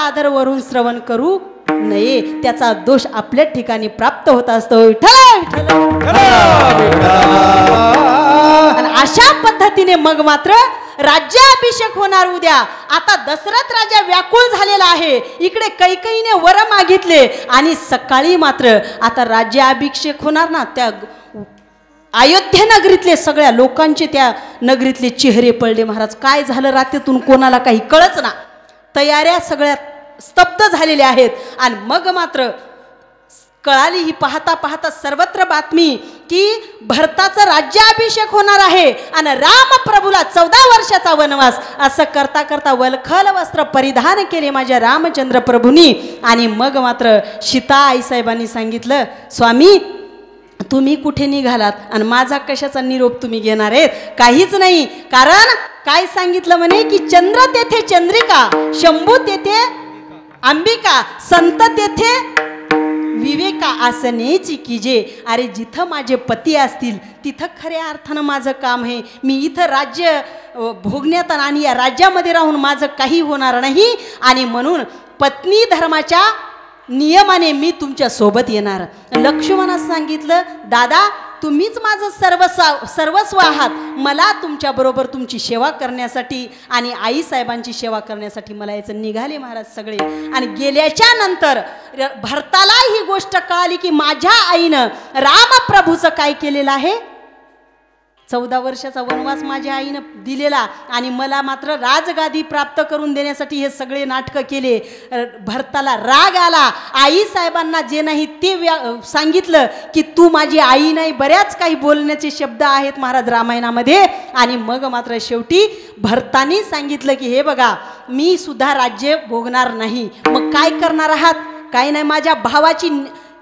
आदर वरून श्रवण करू नये, त्याचा दोष आपल्या ठिकाणी प्राप्त होत असतो. आणि अशा पद्धतीने मग मात्र राज्याभिषेक होणार उद्या. आता दशरथ राजा व्याकुळ झालेला आहे, इकडे कैकेयीने वर मागितले, आणि सकाळी मात्र आता राज्याभिषेक होणार ना, त्या अयोध्या नगरीतले सगळ्या लोकांचे त्या नगरीतले चेहरे पडले. महाराज काय झालं रात्रीतून कोणाला काही कळच ना, तयाऱ्या सगळ्या स्तब्ध झालेले आहेत. आणि मग मात्र कळाली ही पाहता पाहता सर्वत्र बातमी की भरताचा राज्याभिषेक होणार आहे आणि रामप्रभूला 14 वर्षाचा वनवास. असं करता करता वलखल वस्त्र परिधान केले माझ्या रामचंद्र प्रभूंनी. आणि मग मात्र सीता आईसाहेबांनी सांगितलं, स्वामी तुम्ही कुठे निघालात आणि माझा कशाचा निरोप तुम्ही घेणार आहेत. काहीच नाही, कारण काय सांगितलं म्हणे की चंद्र तेथे चंद्रिका, शंभू तेथे अंबिका संत तेथे विवेका आसनेची कीजे. अरे जिथं माझे पती असतील तिथं खऱ्या अर्थानं माझं काम आहे. मी इथं राज्य भोगण्यात आणि या राज्यामध्ये राहून माझं काही होणार नाही. आणि म्हणून पत्नी धर्माच्या नियमाने मी तुमच्या सोबत येणार. लक्ष्मणास सांगितलं, दादा तुम्हीच माझं सर्वस्व आहात. मला तुमच्याबरोबर तुमची सेवा करण्यासाठी आणि आईसाहेबांची सेवा करण्यासाठी मला याचं निघाले महाराज सगळे. आणि गेल्याच्या नंतर भरताला ही गोष्ट कळाली की माझ्या आईनं रामप्रभूचं काय केलेलं आहे. 14 वर्षाचा वनवास माझ्या आईनं दिलेला आणि मला मात्र राजगादी प्राप्त करून देण्यासाठी हे सगळे नाटकं केले. भरताला राग आला. आई साहेबांना जे नाही ते सांगितलं की तू माझी आई नाही. बऱ्याच काही बोलण्याचे शब्द आहेत महाराज रामायणामध्ये. आणि मग मात्र शेवटी भरतानी सांगितलं की हे बघा मी सुद्धा राज्य भोगणार नाही. मग काय करणार आहात. काही नाही, माझ्या भावाची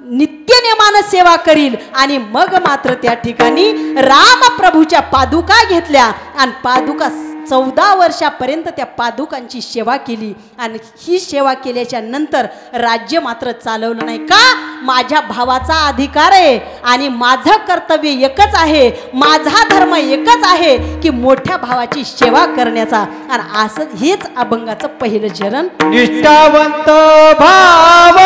नित्यनेमानं सेवा करील. आणि मग मात्र त्या ठिकाणी रामप्रभूच्या पादुका घेतल्या आणि पादुका 14 वर्षापर्यंत त्या पादुकांची सेवा केली. आणि ही सेवा केल्याच्या नंतर राज्य मात्र चालवलं नाही. का. माझ्या भावाचा अधिकार आहे आणि माझं कर्तव्य एकच आहे, माझा धर्म एकच आहे की मोठ्या भावाची सेवा करण्याचा. आणि असं हेच अभंगाचं पहिलं चरण. निष्ठावंत भाव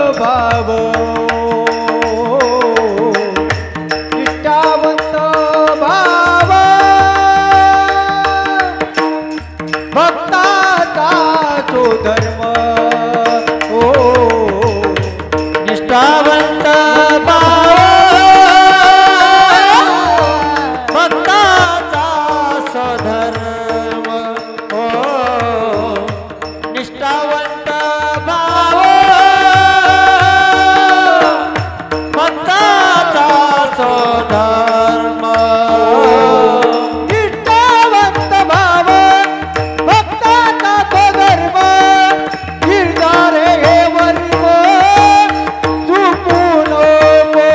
भाव निष्ठावंत भाव भक्ताचा तो धर्म. ओ निष्ठावंत भाव भक्ताचा स्वधर्म. ओ निष्ठावंत भाव धर्म. निष्ठावंत भाव भक्ताचा तो धर्म. निर्धार हे वर्म चुकू नको.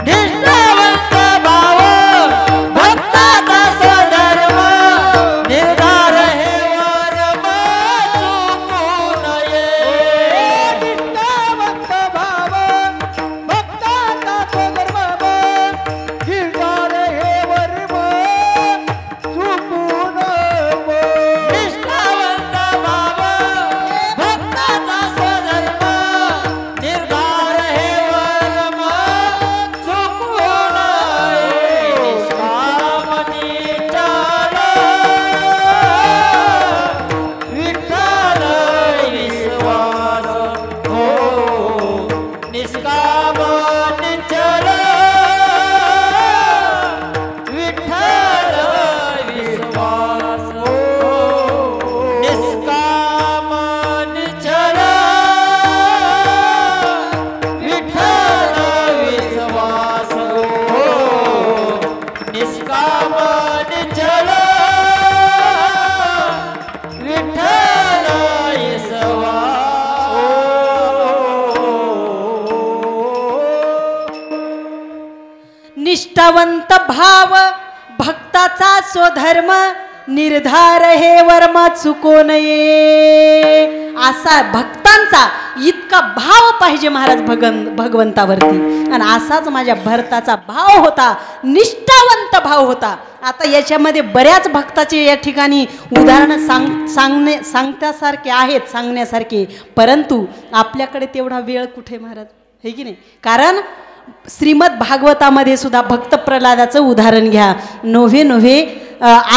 निष्ठावंत भाव भक्ताचा तो धर्म. निर्धार हे वर्म चुकू नये. निष्ठावंत भाव भक्ताचा तो धर्म. निर्धार हे वर्म चुकू नको. निष्ठावंत भाव भक्ताचा स्वधर्म. निर्धार हे वर्म चुकू नये. निष्कामनी चल विठ्ठल विश्वास. हो निष्कामनी चल विठ्ठल विश्वास. हो निष्कामनी चल विठ्ठल विश्वास. हो निष्कामनी चल विठ्ठल विश्वास. निष्ठावंत भाव भक्ताचा स्वधर्म. निर्धार हे वर्म चुको नये. असा भक्तांचा इतका भाव पाहिजे महाराज भगवंतावरती. आणि असाच माझ्या भरताचा भाव होता, निष्ठावंत भाव होता. आता याच्यामध्ये बऱ्याच भक्ताचे या ठिकाणी उदाहरणं सांगण्यासारखे आहेत, सांगण्यासारखे. परंतु आपल्याकडे तेवढा वेळ कुठे महाराज, हे की नाही. कारण श्रीमद भागवतामध्ये सुद्धा भक्त प्रल्हादाचं उदाहरण घ्या. नोव्हे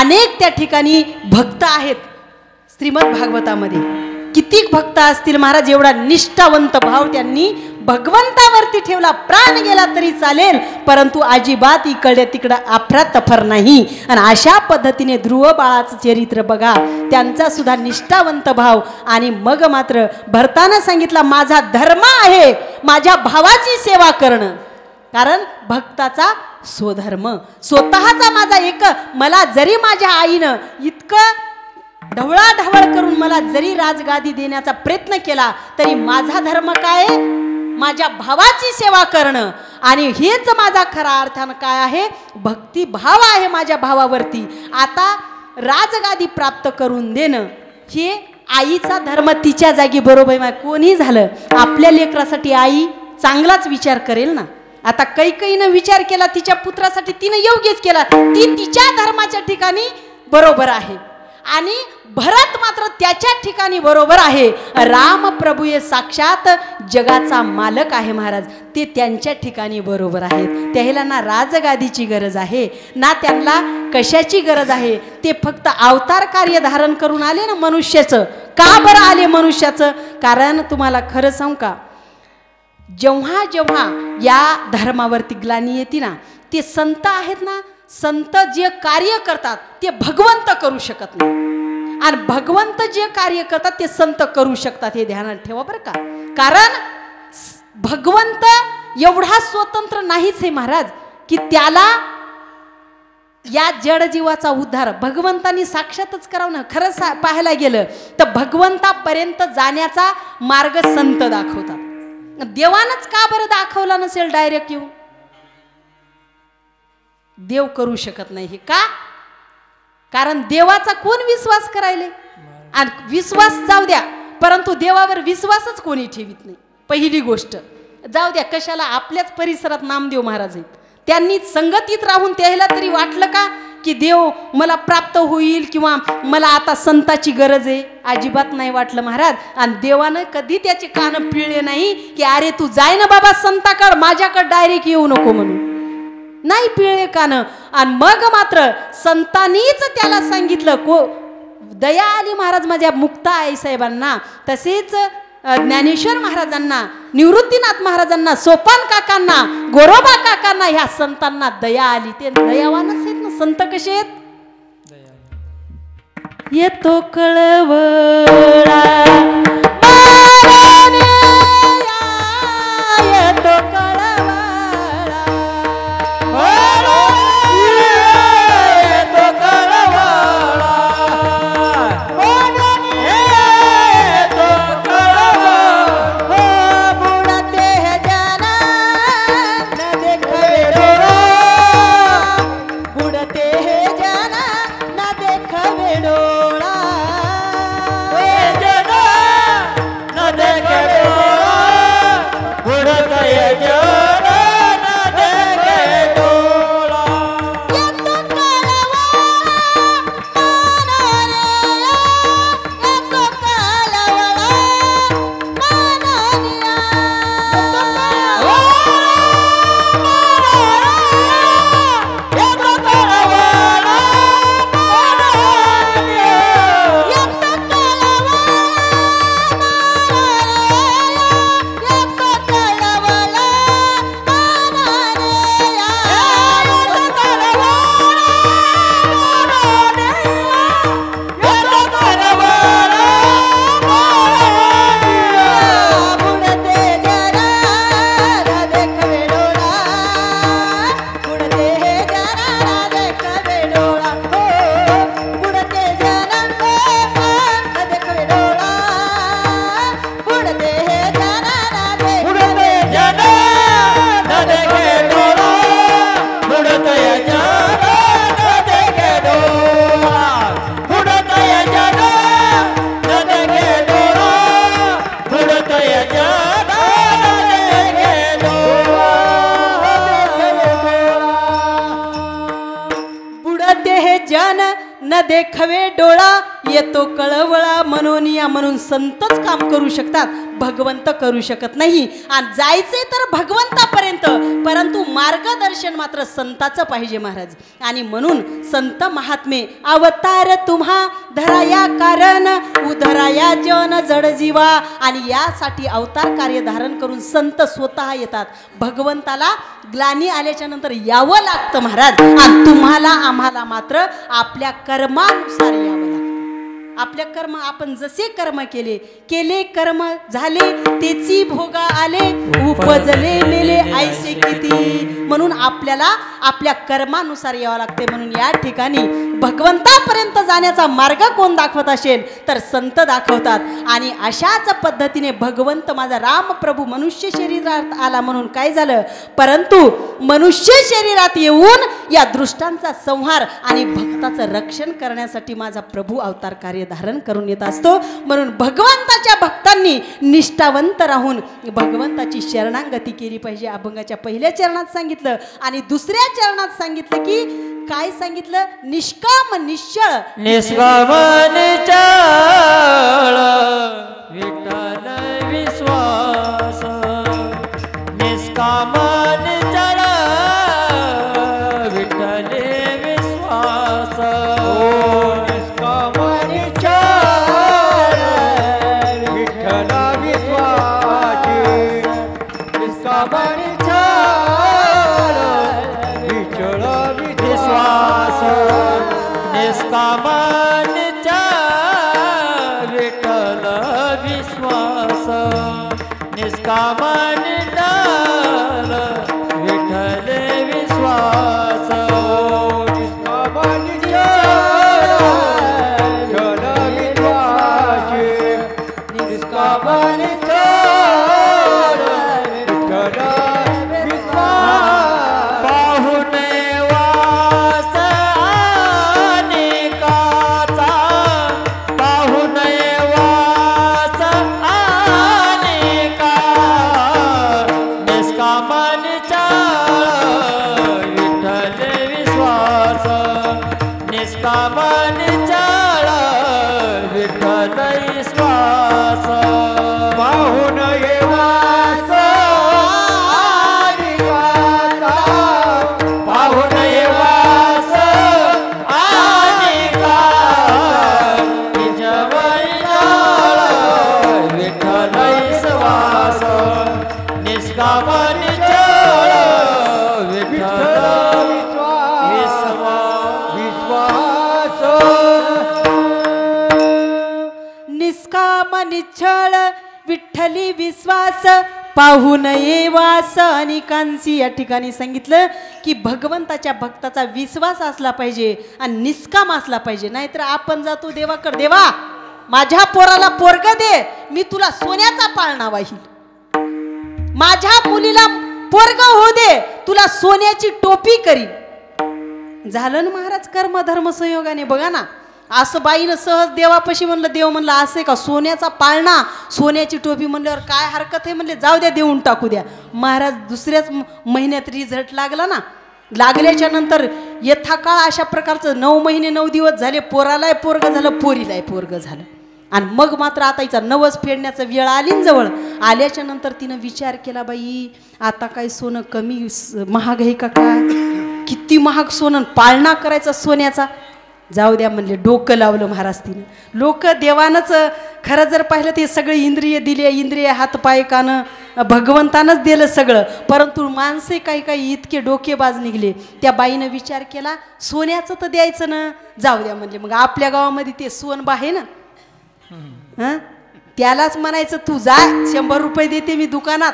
अनेक त्या ठिकाणी भक्त आहेत श्रीमद भागवतामध्ये. किती भक्त असतील महाराज. एवढा निष्ठावंत भाव त्यांनी भगवंतावरती ठेवला. प्राण गेला तरी चालेल, परंतु अजिबात इकडे तिकडं अफरातफर नाही. आणि अशा पद्धतीने ध्रुव बाळाचं चरित्र बघा, त्यांचा सुद्धा निष्ठावंत भाव. आणि मग मात्र भरतानं सांगितलं माझा धर्म आहे माझ्या भावाची सेवा करणं. कारण भक्ताचा स्वधर्म स्वतःचा माझा एक. मला जरी माझ्या आईनं इतकं ढवळाढवळ करून मला जरी राजगादी देण्याचा प्रयत्न केला तरी माझा धर्म काय, माझ्या भावाची सेवा करणं. आणि हेच माझा खरा अर्थानं काय आहे, भक्तिभाव आहे माझ्या भावावरती. आता राजगादी प्राप्त करून देणं हे आईचा धर्म. तिच्या जागी बरोबर आहे. कोणी झालं आपल्या लेकरासाठी आई चांगलाच विचार करेल ना. आता कैकेयीनं विचार केला तिच्या पुत्रासाठी, तिने योग्यच केला. ती तिच्या धर्माच्या ठिकाणी बरोबर आहे आणि भरत मात्र त्याच्या ठिकाणी बरोबर आहे. राम प्रभू हे साक्षात जगाचा मालक आहे महाराज, ते त्यांच्या ठिकाणी बरोबर आहेत. त्याला ना राजगादीची गरज आहे ना त्यांना कशाची गरज आहे. ते फक्त अवतार कार्य धारण करून आले ना मनुष्याचं. का बरं आले मनुष्याचं? कारण तुम्हाला खरं सांगू का, जेव्हा जेव्हा या धर्मावरती ग्लानी येते ना, ते संत आहेत ना, संत जे कार्य करतात ते भगवंत करू शकत नाही, आणि भगवंत जे कार्य करतात ते संत करू शकतात. हे ध्यानात ठेवा बरं का. कारण भगवंत एवढा स्वतंत्र नाहीच आहे महाराज की त्याला या जडजीवाचा उद्धार भगवंतांनी साक्षातच करावं ना. खरं पाहायला गेलं तर भगवंतापर्यंत जाण्याचा मार्ग संत दाखवतात. देवानच का बरं दाखवला नसेल डायरेक्ट येऊन? देव करू शकत नाही. हे का? कारण देवाचा कोण विश्वास करायले, आणि विश्वास जाऊ द्या, परंतु देवावर विश्वासच कोणी ठेवीत नाही. पहिली गोष्ट जाऊ द्या, कशाला आपल्याच परिसरात नामदेव महाराज आहेत, त्यांनी संगतीत राहून त्याला तरी वाटलं का की देव मला प्राप्त होईल किंवा मला आता संताची गरज आहे? अजिबात नाही वाटलं महाराज. आणि देवानं कधी त्याचे कान पिळले नाही की अरे तू जाय ना बाबा संताकड, माझ्याकडे डायरेक्ट येऊ नको म्हणून. नाही पिळले कान. आणि मग मात्र संतांनीच त्याला सांगितलं. दया आली महाराज माझ्या मुक्ता आई साहेबांना, तसेच ज्ञानेश्वर महाराजांना, निवृत्तीनाथ महाराजांना, सोपान काकांना, गोरोबा काकांना, ह्या संतांना दया आली. ते दयावानच आहेत ना. संत कसे आहेत? येतो कळवळा येतो न देखवे डोळा येतो कळवळा मनोनिया. म्हणून संतच काम करू शकतात, भगवंत करू शकत नाही. आणि जायचे तर भगवंतापर्यंत, परंतु मार्गदर्शन मात्र संताचं पाहिजे महाराज. आणि म्हणून संत महात्मे अवतार तुम्हा धराया कारण उधराया जन जड जीवा. आणि यासाठी अवतार कार्य धारण करून संत स्वतः येतात. भगवंताला ग्लानी आल्याच्या नंतर यावं लागतं महाराज. आणि तुम्हाला आम्हाला मात्र आपल्या कर्मानुसार यावं लागतं. आपल्या कर्म, आपण जसे कर्म केले कर्म झाले तेची भोगा आले, उपजले मेले ऐसे किती. म्हणून आपल्याला आपल्या कर्मानुसार यावं लागते. म्हणून या ठिकाणी भगवंतापर्यंत जाण्याचा मार्ग कोण दाखवत असेल तर संत दाखवतात. आणि अशाच पद्धतीने भगवंत माझा रामप्रभू मनुष्य शरीरात आला. म्हणून काय झालं, परंतु मनुष्य शरीरात येऊन या दृष्टांचा संहार आणि भक्ताचं रक्षण करण्यासाठी माझा प्रभू अवतार कार्य धारण करून येत असतो. म्हणून भगवंताच्या भक्तांनी निष्ठावंत राहून भगवंताची शरणागती केली पाहिजे. अभंगाच्या पहिल्या चरणात सांगितलं आणि दुसऱ्या चरणात सांगितलं की काय सांगितलं, निष्काम निश्चळ निष्काम निश्चळ विठ्ठल विश्वास निष्काम निश्चळ विठ्ठल विश्वास निष्काम निश्चळ विठ्ठल विश्वास निष्काम निष्कामन विठ्ठल विश्वास निष्कामन निष्कामन निश्चळ विठ्ठली विश्वास पाहून ये वास. अनेकांशी या ठिकाणी सांगितलं की भगवंताच्या भक्ताचा विश्वास असला पाहिजे आणि निष्काम असला पाहिजे. नाहीतर आपण जातो देवाकडे, देवा माझ्या पोराला पोरग दे, मी तुला सोन्याचा पाळणा वाहील. माझ्या मुलीला पोरग होऊ दे, तुला सोन्याची टोपी करीन. झालं ना महाराज कर्म धर्म संयोगाने. बघा ना, असं बाईनं सहज देवापाशी म्हणलं, देव म्हणलं असं का, सोन्याचा पाळणा सोन्याची टोपी म्हणल्यावर काय हरकत आहे म्हणले, जाऊ द्या देऊन टाकू द्या. महाराज दुसऱ्याच महिन्यात रिझल्ट लागला ना. लागल्याच्या नंतर यथाकाळ अशा प्रकारचं 9 महिने 9 दिवस झाले, पोरालाय पोरग झालं, पोरीलाय पोरग झालं. आणि मग मात्र आता हिचा नवस फेडण्याचा वेळ आली जवळ. आल्याच्या नंतर तिनं विचार केला, बाई आता काय सोनं कमी महाग आहे का, काय किती महाग सोनं, पाळणा करायचा सोन्याचा. जाऊ द्या म्हणले, डोकं लावलं महाराज तिने. लोक देवानंच खरं जर पाहिलं ते सगळे इंद्रिय दिले, इंद्रिय हात पाय कान भगवंतानंच दिलं सगळं. परंतु माणसे काही काही इतके डोकेबाज निघले. त्या बाईनं विचार केला सोन्याचं तर द्यायचं ना, जाऊ द्या म्हणले. मग आपल्या गावामध्ये ते सोनबा आहे ना, हं, त्यालाच म्हणायचं तू जा, 100 रुपये देते मी दुकानात,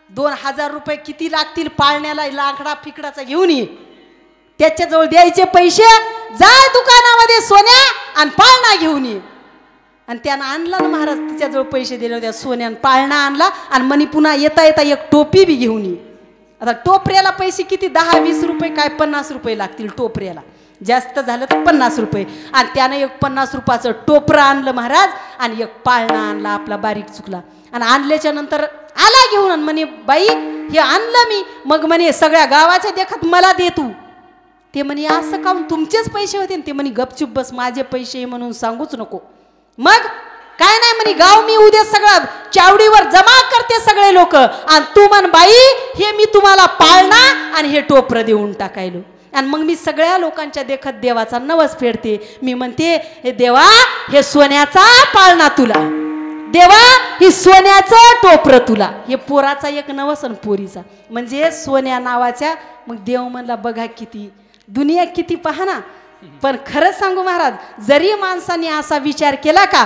2000 रुपये किती लागतील पाळण्याला, लाकडा फिकडाचा घेऊन ये. त्याच्याजवळ द्यायचे पैसे, जा दुकानामध्ये सोन्या आणि पाळणा घेऊन ये. आणि त्यानं आणला ना महाराज, तिच्याजवळ पैसे दिले होते, सोन्यान पाळणा आणला आणि म्हणे पुन्हा येता येता एक टोपी बी घेऊन ये. आता टोपऱ्याला पैसे किती, 10-20 रुपये काय 50 रुपये लागतील टोपऱ्याला, जास्त झालं तर 50 रुपये. आणि त्यानं एक 50 रुपयाचं टोपरं आणलं महाराज आणि एक पाळणा आणला आपला बारीक चुकला. आणि आणल्याच्या नंतर आला घेऊन आणि म्हणे, बाई हे आणलं मी. मग म्हणे सगळ्या गावाच्या देखत मला दे तू. ते म्हणे असं काऊन, तुमचेच पैसे होते. ते म्हणे गपचूप बस, माझे पैसे म्हणून सांगूच नको. मग काय नाही म्हणे, गाव मी उद्या सगळं चावडीवर जमा करते सगळे लोक, आणि तू म्हण बाई हे मी तुम्हाला पाळणा आणि हे टोपरं देऊन टाकायलो. आणि मग मी सगळ्या लोकांच्या देखत देवाचा नवस फेडते. मी म्हणते, हे देवा हे सोन्याचा पाळणा तुला, देवा ही सोन्याचं टोपरं तुला. हे पोराचा एक नवस आणि पोरीचा म्हणजे सोन्या नावाच्या. मग देव म्हणला बघा किती दुनिया किती पहा ना. पण खरंच सांगू महाराज, जरी माणसाने असा विचार केला का,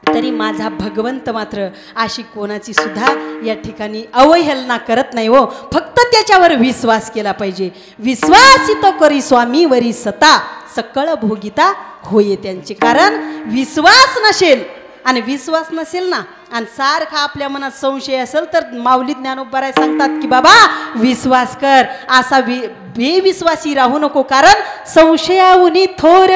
तरी माझा भगवंत मात्र अशी कोणाची सुद्धा या ठिकाणी अवहेलना करत नाही हो. फक्त त्याच्यावर विश्वास केला पाहिजे. विश्वासित करी स्वामीवरी सता सकळ भोगिता होय त्यांचे. कारण विश्वास नसेल आणि विश्वास नसेल ना आणि सारखा आपल्या मनात संशय असेल तर माऊली ज्ञानोबराय सांगतात की बाबा विश्वास कर. असा बेविश्वासी राहू नको. कारण संशयाहुनी थोर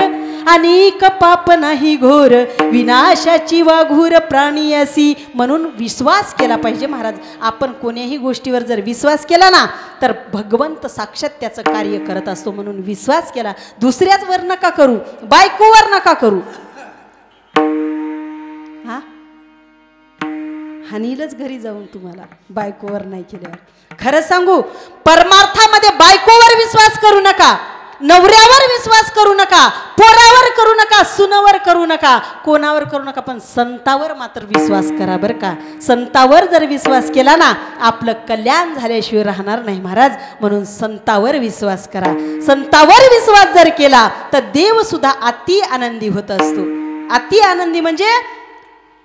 अनेक पाप नाही घोर विनाशाची वाघूर प्राणी असी. म्हणून विश्वास केला पाहिजे महाराज. आपण कोण्याही गोष्टीवर जर विश्वास केला ना तर भगवंत साक्षात त्याचं कार्य करत असतो. म्हणून विश्वास केला. दुसऱ्याच वर नका करू, बायकोवर नका करू. हा हानीलच घरी जाऊन तुम्हाला बायकोवर नाही केल्यावर. खरं सांगू परमार्थामध्ये बायकोवर विश्वास करू नका, नवऱ्यावर विश्वास करू नका, पोरावर करू नका, सुनावर करू नका, कोणावर करू नका, पण संतावर मात्र विश्वास करा बरं का. संतावर जर विश्वास केला ना आपलं कल्याण झाल्याशिवाय राहणार नाही महाराज. म्हणून संतावर विश्वास करा. संतावर विश्वास जर केला तर देव सुद्धा अति आनंदी होत असतो. अति आनंदी म्हणजे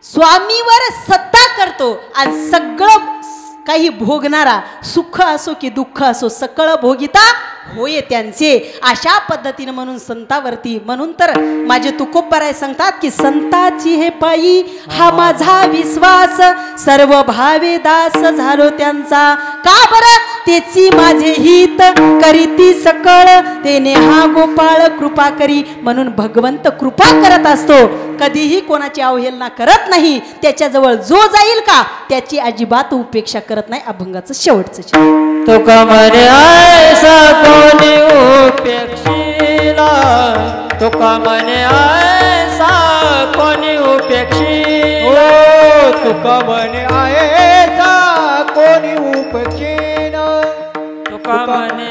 स्वामीवर सत्ता करतो आणि सगळं काही भोगणारा, सुख असो की दुःख असो सकळ भोगिता होय त्यांचे. अशा पद्धतीने म्हणून संतावरती. म्हणून तर माझे तुकोबराय सांगतात की संताची हे पायी हा माझा विश्वास सर्व भावे दास झालो त्यांचा. का बरं तेची माझे हित करीती सकळ तेने हा गोपाळ कृपा करी. म्हणून भगवंत कृपा करत असतो, कधीही कोणाची अवहेलना करत नाही. त्याच्याजवळ जो जाईल का त्याची अजिबात उपेक्षा करत नाही. अभंगाचं शेवटचं तुका म्हणे ऐसा कोणी उपेक्षिला, तुका म्हणे ऐसा कोणी उपेक्षिला, तुका म्हणे ऐसा कोणी उपेक्षिला, तुका म्हणे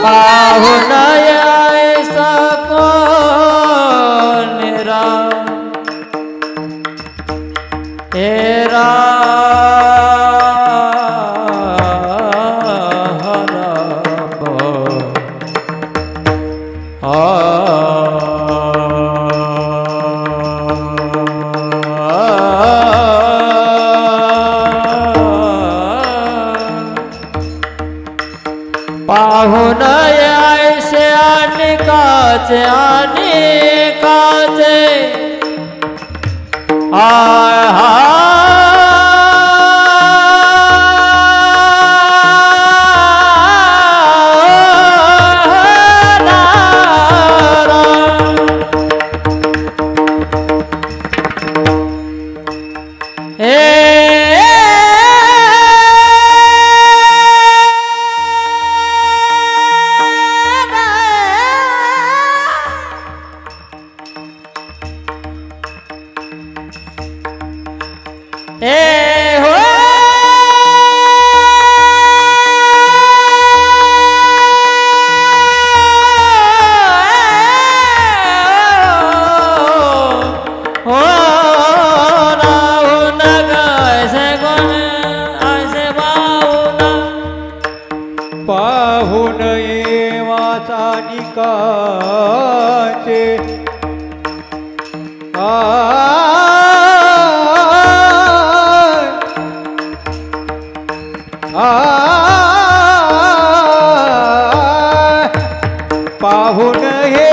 पाहुन ऐसा कोण हेरा पाहुन ऐसे अनेकाचे पाहुन येवाचा निकाचे पाहुन हे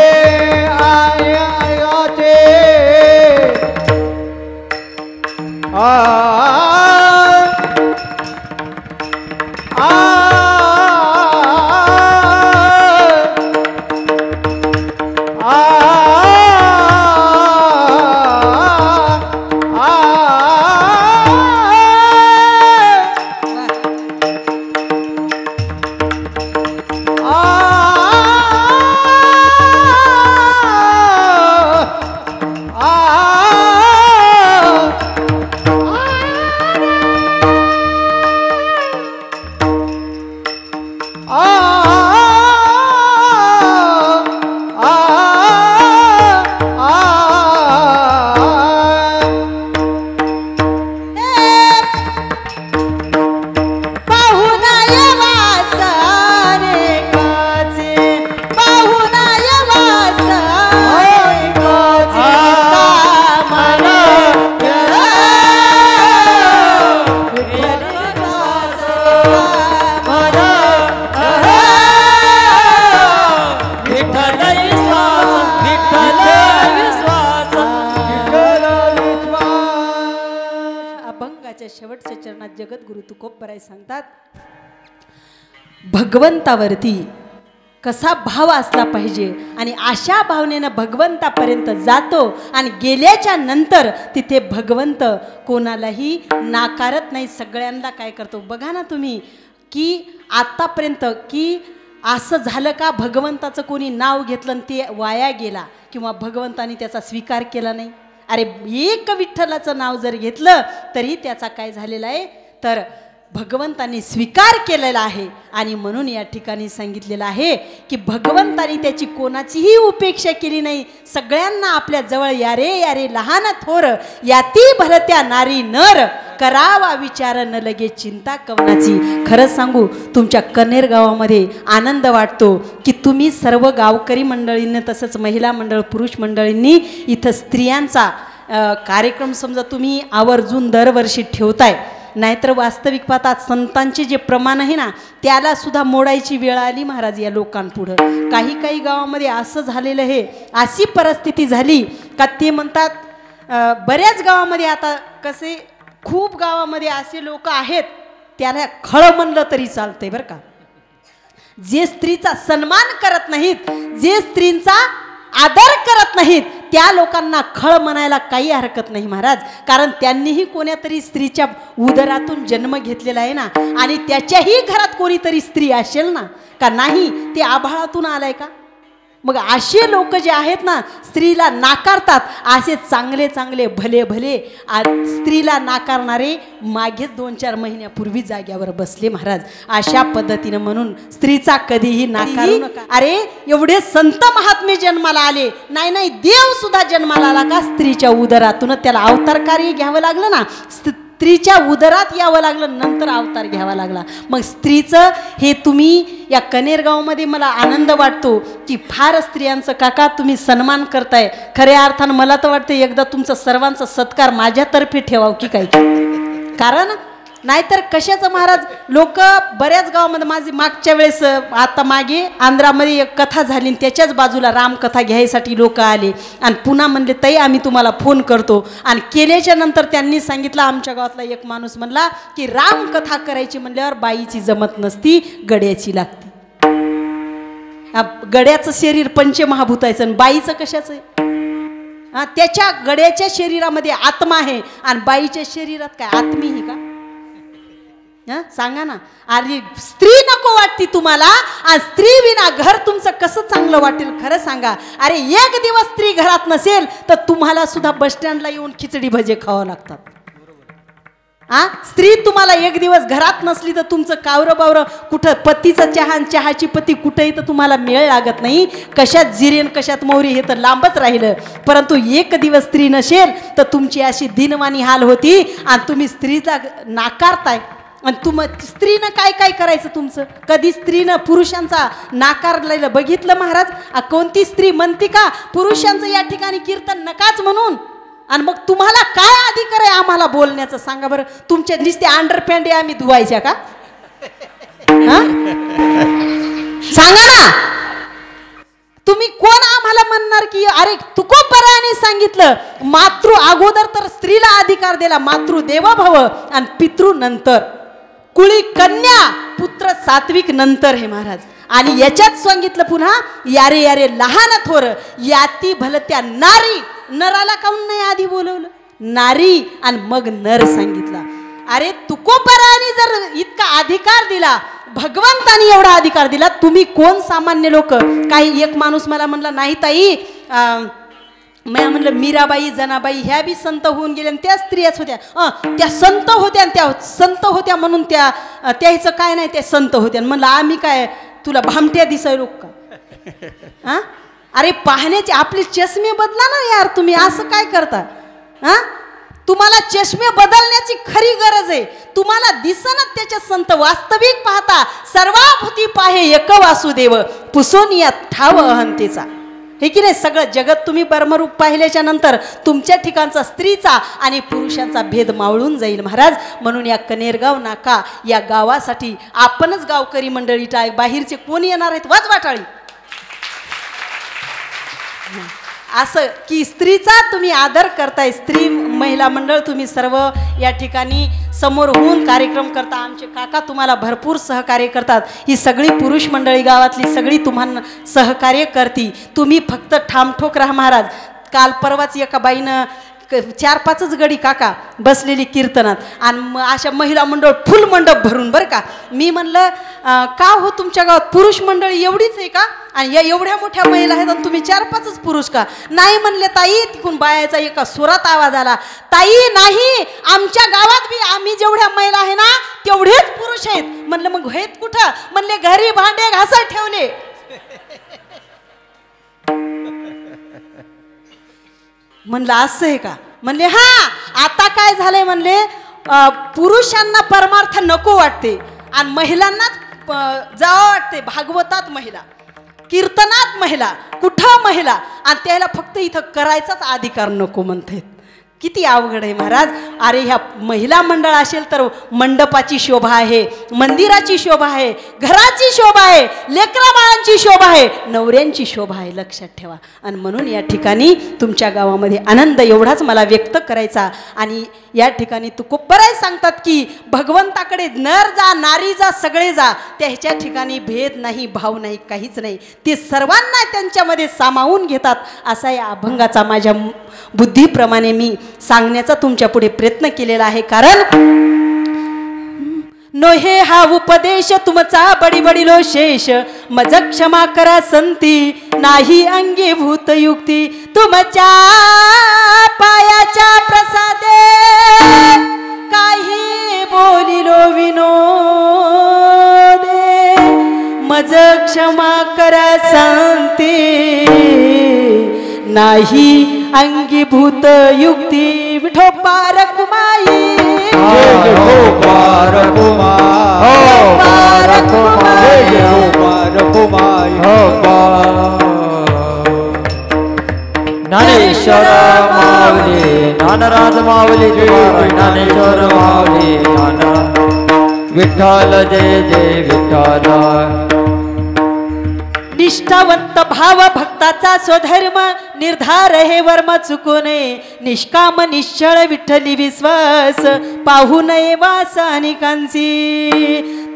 आयाचे शेवटच्या चरणात जगद्गुरु तुकोबराय सांगतात, भगवंतावरती कसा भाव असला पाहिजे आणि अशा भावनेनं भगवंतापर्यंत जातो आणि गेल्याच्या नंतर तिथे भगवंत कोणालाही नाकारत नाही, सगळ्यांना काय करतो. बघा ना तुम्ही की आतापर्यंत की असं झालं का भगवंताचं कोणी नाव घेतलं आणि ते वाया गेला किंवा भगवंताने त्याचा स्वीकार केला नाही. अरे एक विठ्ठलाचं नाव जर घेतलं तरी त्याचा काय झालेला आहे तर भगवंतांनी स्वीकार केलेला आहे. आणि म्हणून या ठिकाणी सांगितलेलं आहे की भगवंतानी त्याची कोणाचीही उपेक्षा केली नाही, सगळ्यांना आपल्या जवळ यारे यारे लहान थोर याती भरत्या नारी नर करावा विचार न लगे चिंता कवनाची. खरंच सांगू तुमच्या कन्हेर गावामध्ये आनंद वाटतो की तुम्ही सर्व गावकरी मंडळींनी तसंच महिला मंडळ पुरुष मंडळींनी इथं स्त्रियांचा कार्यक्रम समजा तुम्ही आवर्जून दरवर्षी ठेवताय. नाहीतर वास्तविक पाहतात संतांचे जे प्रमाण आहे ना त्याला सुद्धा मोडायची वेळ आली महाराज या लोकांपुढं. काही काही गावामध्ये असं झालेलं आहे, अशी परिस्थिती झाली का ते म्हणतात बऱ्याच गावामध्ये आता कसे खूप गावामध्ये असे लोक आहेत त्याला खळ म्हणलं तरी चालतंय बरं का. जे स्त्रीचा सन्मान करत नाहीत, जे स्त्रींचा आदर करत नाहीत त्या लोकांना खळ म्हणायला काही हरकत नाही महाराज, कारण त्यांनीही कोण्यातरी स्त्रीच्या उदरातून जन्म घेतलेला आहे ना आणि त्याच्याही घरात कोणीतरी स्त्री असेल ना का नाही. ते आभाळातून आलाय का मग असे लोक जे आहेत ना स्त्रीला नाकारतात, असे चांगले चांगले भले भले स्त्रीला नाकारणारे मागेच 2-4 महिन्यापूर्वी जाग्यावर बसले महाराज. अशा पद्धतीनं म्हणून स्त्रीचा कधीही नाकारू नका. अरे एवढे संत महात्मे जन्माला आले नाही, नाही देव सुद्धा जन्माला आला का स्त्रीच्या उदरातून. त्याला अवतार कार्य घ्यावं लागलं ना, स्त्रीच्या उदरात यावं लागलं, नंतर अवतार घ्यावा लागला. मग स्त्रीचं हे तुम्ही या कनेरगावमध्ये मला आनंद वाटतो की फार स्त्रियांचं काका तुम्ही सन्मान करताय. खऱ्या अर्थानं मला तर वाटतं एकदा तुमचा सर्वांचा सत्कार माझ्यातर्फे ठेवावं की काय, कारण नाहीतर कशाचं महाराज. लोक बऱ्याच गावामध्ये माझी मागच्या वेळेस आता मागे आंध्रामध्ये एक कथा झाली, त्याच्याच बाजूला रामकथा घ्यायसाठी लोक आले आणि पुन्हा म्हणले ताई आम्ही तुम्हाला फोन करतो. आणि केल्याच्या नंतर त्यांनी सांगितलं, आमच्या गावातला एक माणूस म्हणला की रामकथा करायची म्हणल्यावर बाईची जमत नसती, गड्याची लागते. गड्याचं शरीर पंचमहाभूतायचं आणि बाईचं कशाचं आहे. त्याच्या गड्याच्या शरीरामध्ये आत्मा आहे आणि बाईच्या शरीरात काय आत्मी आहे का. सांगा ना. अरे स्त्री नको वाटती तुम्हाला, आणि स्त्री विना घर तुमचं कसं चांगलं वाटेल खरं सांगा. अरे एक दिवस स्त्री घरात नसेल तर तुम्हाला सुद्धा बस स्टँडला येऊन खिचडी भजे खावं लागतात. स्त्री तुम्हाला एक दिवस घरात नसली तर तुमचं कावरं बावरं कुठं, पतीचा चहा आणि चहाची पत्ती कुठेही तर तुम्हाला मेळ लागत नाही. कशात जिरेन कशात मोहरी हे तर लांबच राहिलं. परंतु एक दिवस स्त्री नसेल तर तुमची अशी दिनवाणी हाल होती आणि तुम्ही स्त्रीचा नाकारताय. आणि स्त्रीनं काय काय करायचं तुमचं. कधी स्त्रीनं पुरुषांचा नाकारलेलं बघितलं महाराज. कोणती स्त्री म्हणते का पुरुषांचं या ठिकाणी कीर्तन नकाच म्हणून. आणि मग तुम्हाला काय अधिकार आहे आम्हाला बोलण्याचं सांगा बरं. तुमच्या नुसते अंडरपॅन्ट आम्ही धुवायच्या का. सांगा ना. तुम्ही कोण आम्हाला म्हणणार की अरे तुकोबरायाने सांगितलं मातृ अगोदर तर स्त्रीला अधिकार दिला, मातृ देवो भव आणि पितृ नंतर, कुळी कन्या पुत्र सात्विक नंतर हे महाराज. आणि याच्यात सांगितलं पुन्हा यारे यारे लहान थोर याती भलत्या नारी. नराला काऊन नाही आधी बोलवलं, नारी आणि मग नर सांगितला. अरे तुकोबरायाने जर इतका अधिकार दिला, भगवंतानी एवढा अधिकार दिला, तुम्ही कोण सामान्य लोक. काही एक माणूस मला म्हणला नाही ताई मी म्हणलं मीराबाई जनाबाई ह्या बी संत होऊन गेल्या, त्या स्त्रियाच होत्या. त्या संत होत्या, त्या संत होत्या म्हणून त्याचं काय नाही, त्या संत होत्या. म्हणलं आम्ही काय तुला भामट्या दिसायलो का. अरे पाहण्याचे आपले चष्मे बदला ना यार. तुम्ही असं काय करता. तुम्हाला चष्मे बदलण्याची खरी गरज आहे. तुम्हाला दिसनच त्याच्या संत. वास्तविक पाहता सर्वाभूती पाहे एक वासुदेव पुसोनिया ठाव अहंतेचा. हे की नाही. सगळं जगत तुम्ही परमरूप पाहिल्याच्या नंतर तुमच्या ठिकाणचा स्त्रीचा आणि पुरुषांचा भेद मावळून जाईल महाराज. म्हणून या कनेरगाव नाका या गावासाठी आपणच गावकरी मंडळी टाळ, बाहेरचे कोण येणार आहेत वाजवाटाळी. असं की स्त्रीचा तुम्ही आदर करताय. स्त्री महिला मंडळ तुम्ही सर्व या ठिकाणी समोर होऊन कार्यक्रम करता. आमचे काका तुम्हाला भरपूर सहकार्य करतात. ही सगळी पुरुष मंडळी गावातली सगळी तुम्हाला सहकार्य करती. तुम्ही फक्त ठामठोक राहा महाराज. काल परवाच एका बाईनं 4-5 गडी काका बसलेली कीर्तनात आणि अशा महिला मंडळ फुल मंडप भरून बरं का. मी म्हणलं का हो तुमच्या गावात पुरुष मंडळी एवढीच आहे का आणि या एवढ्या मोठ्या महिला आहेत आणि तुम्ही 4-5 पुरुष का. नाही म्हणले ताई. तिकून बायाचा एका सुरात आवाज आला, ताई नाही आमच्या गावात बी आम्ही जेवढ्या महिला आहे ना तेवढेच पुरुष आहेत. म्हणलं मग आहेत कुठं. म्हणले घरी भांडे घासाय ठेवले. म्हणलं असं आहे का. म्हणले हा आता काय झालंय म्हणले पुरुषांना परमार्थ नको वाटते आणि महिलांनाच जावं वाटते. भागवतात महिला, कीर्तनात महिला, कुठं महिला आणि त्याला फक्त इथं करायचाच अधिकार नको म्हणतात. किती अवघड आहे महाराज. अरे ह्या महिला मंडळ असेल तर मंडपाची शोभा आहे, मंदिराची शोभा आहे, घराची शोभा आहे, लेकरा बाळांची शोभा आहे, नवऱ्यांची शोभा आहे. लक्षात ठेवा. आणि म्हणून या ठिकाणी तुमच्या गावामध्ये आनंद एवढाच मला व्यक्त करायचा. आणि या ठिकाणी तुकोबराय सांगतात की भगवंताकडे नर जा नारी जा सगळे जा. त्याच्या ठिकाणी भेद नाही, भाव नाही, काहीच नाही. ते सर्वांना त्यांच्यामध्ये सामावून घेतात. असा या अभंगाचा माझ्या बुद्धीप्रमाणे मी सांगण्याचा तुमच्या पुढे प्रयत्न केलेला आहे. कारण नोहे हा उपदेश तुमचा बडी बडिलो शेष मज क्षमा करा संती नाही अंगीभूत युक्ती तुमच्या पायाच्या प्रसादे काही बोलिलो विनोदे मज क्षमा करा संती नाही अंगीभूत युक्ती विठोपार कुमाई पार कुमाई ज्ञानेश्वर माऊली ज्ञानराज माऊली ज्ञानेश्वर माऊली विठ्ठल जय जय विठ्ठल निष्ठावंत भाव भक्ताचा स्वधर्म निर्धार हे वर्म चुकू नये निष्काम निश्चळ विठ्ठली विश्वास पाहू नये वास अनेकांची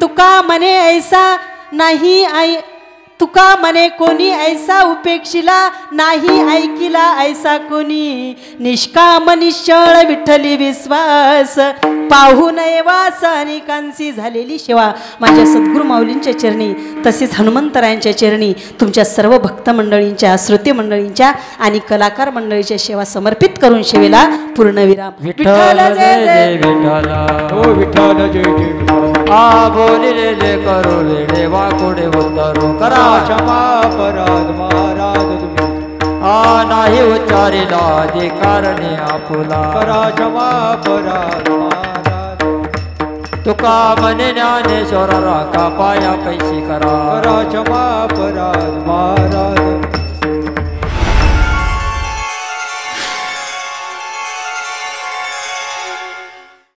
तुका मने ऐसा नाही तुका मने कोणी ऐसा उपेक्षिला नाही ऐकिला ऐसा कोणी निष्काम निश्चळ विठ्ठली विश्वास पाहू नये वास अनेकांची झालेली सेवा माझ्या सद्गुरू माऊलींच्या चरणी तसेच हनुमंतरायांच्या चरणी तुमच्या सर्व भक्त मंडळींच्या श्रोते मंडळींच्या आणि कलाकार मंडळीच्या सेवा समर्पित करून सेवेला पूर्णविराम. विठ्ठल जय जय विठ्ठल हो विठ्ठल जय जय विठ्ठल आ बोलिले जे करू वेडे वाकोडे उतरू करा क्षमा अपराध महाराज तुम्ही आ नाही उच्चारिला जे कारणे आपुला करा क्षमा अपराध महाराज तुका मने ज्ञानेश्वर राखा पाया पैशी करा करा क्षमा अपराध महाराज